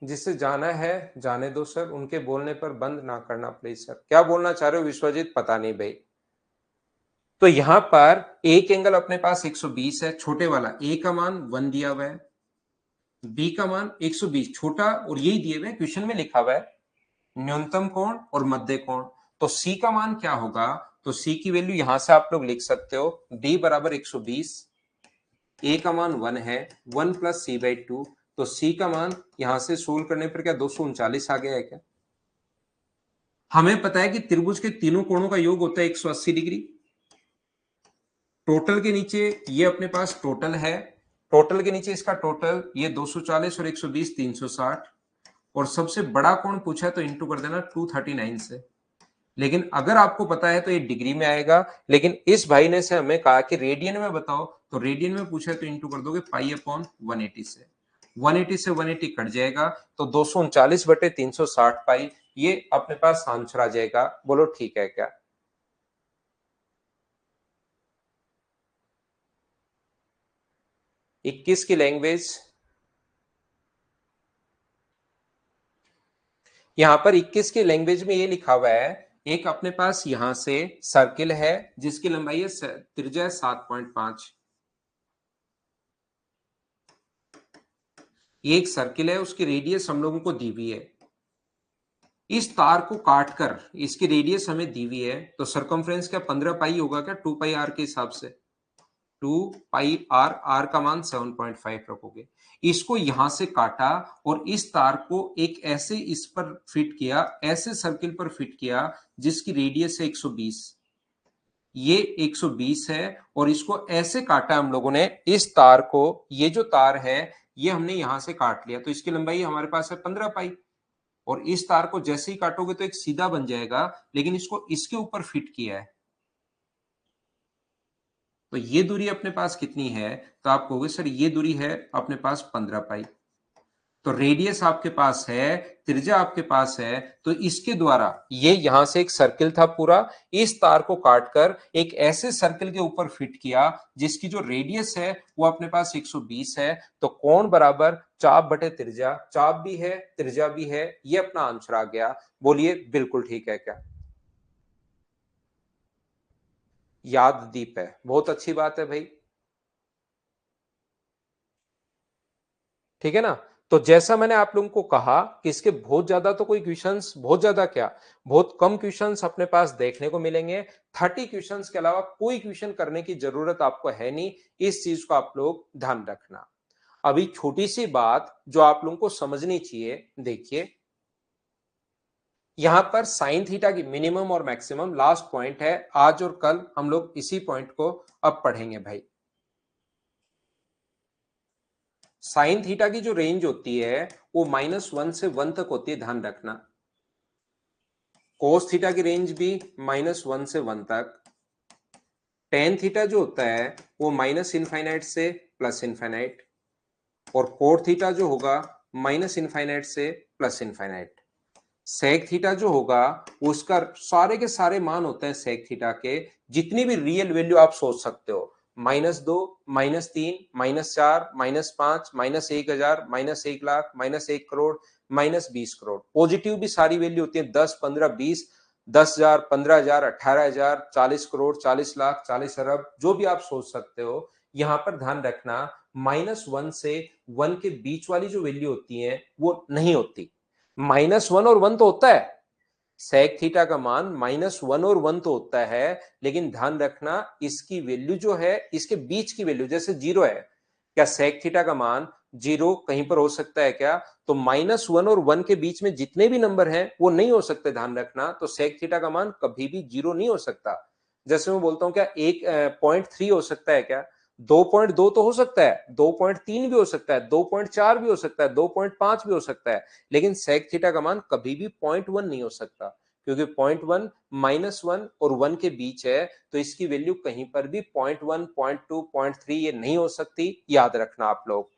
जिससे जाना है जाने दो सर, उनके बोलने पर बंद ना करना प्लीज सर। क्या बोलना चाह रहे हो विश्वजीत? पता नहीं भाई। तो यहां पर एक एंगल अपने पास 120 है, छोटे वाला ए का मान 1 दिया हुआ है, बी का मान 120 छोटा, और यही दिए हुए क्वेश्चन में लिखा हुआ है न्यूनतम कोण और मध्य कोण। तो सी का मान क्या होगा? तो सी की वैल्यू यहां से आप लोग लिख सकते हो, बी बराबर 120, ए का मान 1 है, 1 प्लस सी बाई 2। तो सी का मान यहां से सोल्व करने पर क्या 239 आ गया है क्या? हमें पता है कि त्रिभुज के तीनों कोणों का योग होता है 180 डिग्री। टोटल के नीचे ये अपने पास टोटल है, टोटल के नीचे इसका टोटल ये 240 और 120 360, और सबसे बड़ा कोण पूछा है तो इंटू कर देना 239 से। लेकिन अगर आपको पता है तो ये डिग्री में आएगा, लेकिन इस भाई ने से हमें कहा कि रेडियन में बताओ, तो रेडियन में पूछा है तो इंटू कर दोगे पाई अपॉन 180 से। 180 से 180 कट जाएगा तो 239 बटे 360 पाई, ये अपने पास आंसर आ जाएगा। बोलो ठीक है क्या? इक्कीस की लैंग्वेज, यहां पर 21 की लैंग्वेज में ये लिखा हुआ है, एक अपने पास यहां से सर्किल है जिसकी लंबाई है त्रिज्या 7.5। ये एक सर्किल है, उसकी रेडियस हम लोगों को दी हुई है। इस तार को काटकर इसकी रेडियस हमें दी हुई है, तो सरकमफ्रेंस क्या 15 पाई होगा क्या 2 पाई आर के हिसाब से? 2 पाई आर, आर का मान 7.5 रखोगे। इसको यहां से काटा और इस तार को एक ऐसे इस पर फिट किया, ऐसे सर्किल पर फिट किया जिसकी रेडियस है 120। ये 120 है और इसको ऐसे काटा हम लोगों ने इस तार को, ये जो तार है ये हमने यहां से काट लिया, तो इसकी लंबाई हमारे पास है 15 पाई। और इस तार को जैसे ही काटोगे तो एक सीधा बन जाएगा, लेकिन इसको इसके ऊपर फिट किया है, तो ये दूरी अपने पास कितनी है? तो आप कहोगे सर ये दूरी है अपने पास 15 पाई। तो रेडियस आपके पास है, त्रिज्या आपके पास है, तो इसके द्वारा ये यहां से एक सर्किल था पूरा, इस तार को काटकर एक ऐसे सर्किल के ऊपर फिट किया जिसकी जो रेडियस है वो अपने पास 120 है। तो कोण बराबर चाप बटे त्रिज्या, चाप भी है त्रिज्या भी है, ये अपना आंसर आ गया। बोलिए बिल्कुल ठीक है क्या? याद दीप है, बहुत अच्छी बात है भाई। ठीक है ना? तो जैसा मैंने आप लोगों को कहा कि इसके बहुत ज्यादा तो कोई क्वेश्चंस, बहुत ज्यादा क्या, बहुत कम क्वेश्चंस अपने पास देखने को मिलेंगे। 30 क्वेश्चंस के अलावा कोई क्वेश्चन करने की जरूरत आपको है नहीं, इस चीज को आप लोग ध्यान रखना। अभी छोटी सी बात जो आप लोगों को समझनी चाहिए, देखिए यहां पर साइन थीटा की मिनिमम और मैक्सिमम लास्ट पॉइंट है, आज और कल हम लोग इसी पॉइंट को अब पढ़ेंगे भाई। साइन थीटा की जो रेंज होती है वो -1 से 1 तक होती है, ध्यान रखना। कोस थीटा की रेंज भी -1 से 1 तक, टेन थीटा जो होता है वो माइनस इनफाइनाइट से प्लस इनफाइनाइट, और कोट थीटा जो होगा माइनस इनफाइनाइट से प्लस इनफाइनाइट। सेक थीटा जो होगा उसका सारे के सारे मान होते हैं सेक थीटा के, जितनी भी रियल वैल्यू आप सोच सकते हो, -2, -3, -4, -5, -1000, -1,00,000, -1 करोड़, -20 करोड़। पॉजिटिव भी सारी वैल्यू होती है, 10, 15, 20, 10,000, 15,000, 18,000, 40 करोड़, 40 लाख, 40 अरब, जो भी आप सोच सकते हो। यहां पर ध्यान रखना, -1 से 1 के बीच वाली जो वैल्यू होती है वो नहीं होती। -1 और 1 तो होता है, सेक थीटा का मान -1 और 1 तो होता है, लेकिन ध्यान रखना इसकी वैल्यू जो है, इसके बीच की वैल्यू, जैसे 0 है, क्या सेक थीटा का मान 0 कहीं पर हो सकता है क्या? तो -1 और 1 के बीच में जितने भी नंबर हैं वो नहीं हो सकते, ध्यान रखना। तो सेक थीटा का मान कभी भी 0 नहीं हो सकता। जैसे मैं बोलता हूं क्या 1.3 हो सकता है क्या? 2.2 तो हो सकता है, 2.3 भी हो सकता है, 2.4 भी हो सकता है, 2.5 भी हो सकता है, लेकिन सेक थीटा का मान कभी भी 0.1 नहीं हो सकता, क्योंकि 0.1 -1 और 1 के बीच है, तो इसकी वैल्यू कहीं पर भी 0.1, 0.2, 0.3 ये नहीं हो सकती, याद रखना आप लोग।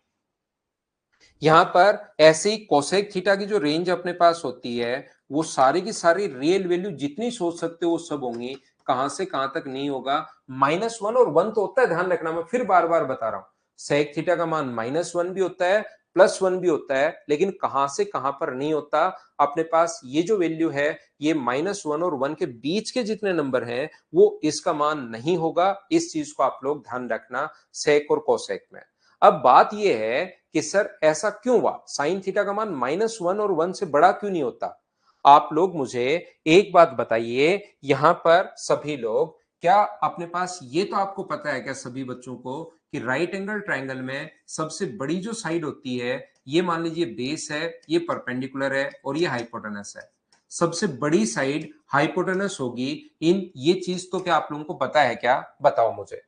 यहां पर ऐसे ही कोसेक थीटा की जो रेंज अपने पास होती है, वो सारी की सारी रियल वैल्यू जितनी सोच सकते हो वो सब होंगी, कहां से कहां तक नहीं होगा। -1 और 1 तो होता है, ध्यान रखना, मैं फिर बार बार बता रहा हूं, सेक थीटा का मान -1 भी होता है, +1 भी होता है, लेकिन कहां से कहां पर नहीं होता। अपने पास ये जो वैल्यू है, ये -1 और 1 के बीच के जितने नंबर हैं वो इसका मान नहीं होगा। इस चीज को आप लोग ध्यान रखना सेक और कोसेक में। अब बात यह है कि सर ऐसा क्यों हुआ, साइन थीटा का मान -1 और 1 से बड़ा क्यों नहीं होता? आप लोग मुझे एक बात बताइए, यहां पर सभी लोग, क्या अपने पास ये तो आपको पता है क्या सभी बच्चों को कि राइट एंगल ट्रायंगल में सबसे बड़ी जो साइड होती है, ये मान लीजिए बेस है, ये परपेंडिकुलर है और ये हाइपोटेनस है, सबसे बड़ी साइड हाइपोटेनस होगी। इन ये चीज तो क्या आप लोगों को पता है क्या? बताओ मुझे।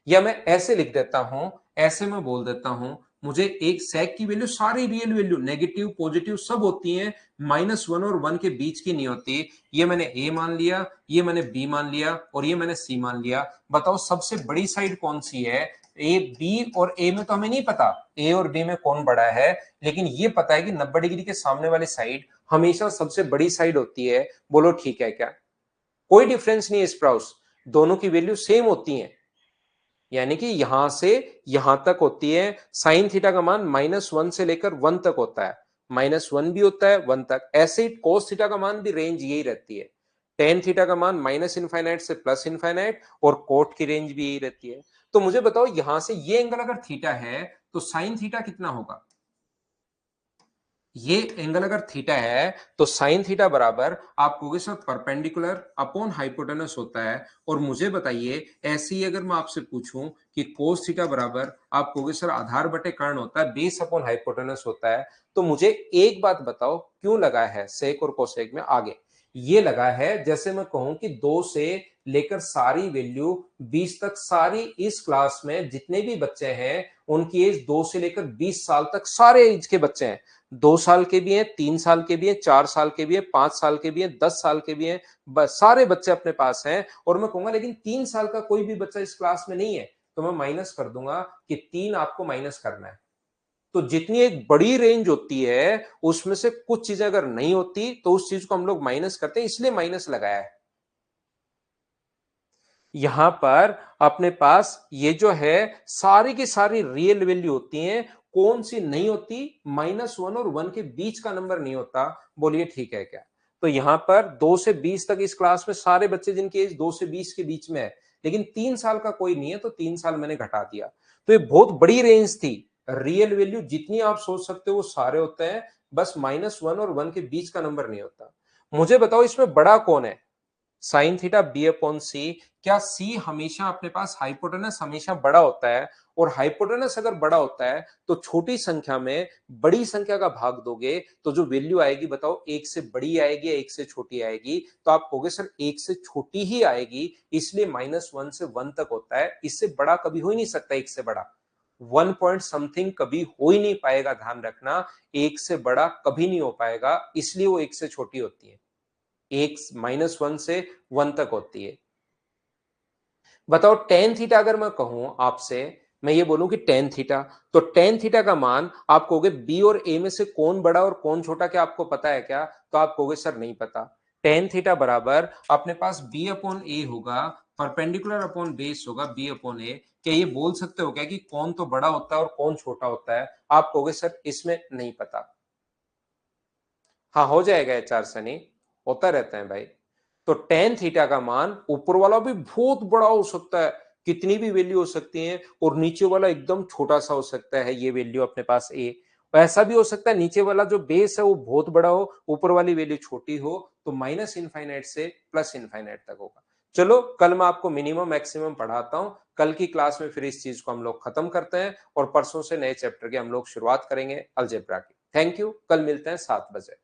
या मैं ऐसे लिख देता हूं, ऐसे मैं बोल देता हूं, मुझे एक सेक की वैल्यू, सारी रियल वैल्यू नेगेटिव पॉजिटिव सब होती हैं, -1 और 1 के बीच की नहीं होती। ये मैंने ए मान लिया, ये मैंने बी मान लिया और ये मैंने सी मान लिया। बताओ सबसे बड़ी साइड कौन सी है? ए बी और ए में तो हमें नहीं पता ए और बी में कौन बड़ा है, लेकिन ये पता है कि 90 डिग्री के सामने वाली साइड हमेशा सबसे बड़ी साइड होती है। बोलो ठीक है क्या? कोई डिफरेंस नहीं है स्प्राउस, दोनों की वैल्यू सेम होती है, यानी कि यहां से यहां तक होती है। साइन थीटा का मान -1 से लेकर 1 तक होता है, -1 भी होता है 1 तक। ऐसे ही कोस थीटा का मान भी रेंज यही रहती है, टेन थीटा का मान माइनस इनफाइनाइट से प्लस इनफाइनाइट, और कोट की रेंज भी यही रहती है। तो मुझे बताओ यहां से ये एंगल अगर थीटा है तो साइन थीटा कितना होगा? ये एंगल अगर थीटा है तो साइन थीटा बराबर आप कहोगे सर परपेंडिकुलर अपॉन हाइपोटेनस होता है। और मुझे बताइए ऐसे ही अगर मैं आपसे पूछूं कि कोस थीटा बराबर आप कहोगे सर आधार बटे कर्ण होता है, बेस अपॉन हाइपोटेनस होता है। तो मुझे एक बात बताओ क्यों लगा है सेक और कोसेक में आगे? ये लगा है जैसे मैं कहूं कि 2 से लेकर सारी वैल्यू 20 तक, सारी इस क्लास में जितने भी बच्चे हैं उनकी एज 2 से लेकर 20 साल तक सारे एज के बच्चे हैं। 2 साल के भी हैं, 3 साल के भी हैं, 4 साल के भी हैं, 5 साल के भी हैं, 10 साल के भी हैं, बस सारे बच्चे अपने पास हैं। और मैं कहूंगा लेकिन 3 साल का कोई भी बच्चा इस क्लास में नहीं है, तो मैं माइनस कर दूंगा कि 3 आपको माइनस करना है। तो जितनी एक बड़ी रेंज होती है उसमें से कुछ चीजें अगर नहीं होती तो उस चीज को हम लोग माइनस करते हैं, इसलिए माइनस लगाया है। यहां पर अपने पास ये जो है सारी की सारी रियल वैल्यू होती हैं, कौन सी नहीं होती? -1 और 1 के बीच का नंबर नहीं होता। बोलिए ठीक है क्या? तो यहां पर 2 से 20 तक इस क्लास में सारे बच्चे जिनकी एज 2 से 20 के बीच में है, लेकिन 3 साल का कोई नहीं है, तो 3 साल मैंने घटा दिया। तो ये बहुत बड़ी रेंज थी, रियल वैल्यू जितनी आप सोच सकते हो वो सारे होते हैं, बस -1 और 1 के बीच का नंबर नहीं होता। मुझे बताओ इसमें बड़ा कौन है? साइन थीटा बी अपॉन सी। क्या सी हमेशा अपने पास हाइपोटेनस हमेशा बड़ा होता है? और हाइपोटेनस अगर बड़ा होता है तो छोटी संख्या में बड़ी संख्या का भाग दोगे तो जो वैल्यू आएगी बताओ एक से बड़ी आएगी या एक से छोटी आएगी? तो आप कहोगे सर एक से छोटी ही आएगी, इसलिए -1 से 1 तक होता है, इससे बड़ा कभी हो ही नहीं सकता। एक से बड़ा 1 पॉइंट समथिंग कभी हो ही नहीं पाएगा, ध्यान रखना, एक से बड़ा कभी नहीं हो पाएगा, इसलिए वो एक से छोटी होती है, एक -1 से 1 तक होती है। बताओ टेन थीटा अगर मैं कहूं आपसे, मैं ये बोलूं कि टेन थीटा, तो टेन थीटा का मान आप कहोगे बी और ए में से कौन बड़ा और कौन छोटा, क्या आपको पता है क्या? तो आप कहोगे सर नहीं पता। टेन थीटा बराबर अपने पास बी अपॉन ए होगा, परपेंडिकुलर अपॉन बेस होगा बी अपॉन ए। क्या ये बोल सकते हो क्या कि कौन तो बड़ा होता है और कौन छोटा होता है? आप कहोगे सर इसमें नहीं पता। हाँ हो जाएगा एचआर सनी, होता रहता है भाई। तो टेन थीटा का मान ऊपर वाला भी बहुत बड़ा हो सकता है, कितनी भी वैल्यू हो सकती है, और नीचे वाला एकदम छोटा सा हो सकता है, ये वैल्यू अपने पास ए। ऐसा भी हो सकता है नीचे वाला जो बेस है वो बहुत बड़ा हो, ऊपर वाली वैल्यू छोटी हो, तो माइनस इनफाइनाइट से प्लस इनफाइनाइट तक होगा। चलो कल मैं आपको मिनिमम मैक्सिमम पढ़ाता हूं, कल की क्लास में फिर इस चीज को हम लोग खत्म करते हैं और परसों से नए चैप्टर की हम लोग शुरुआत करेंगे अलजेब्रा की। थैंक यू, कल मिलते हैं 7 बजे।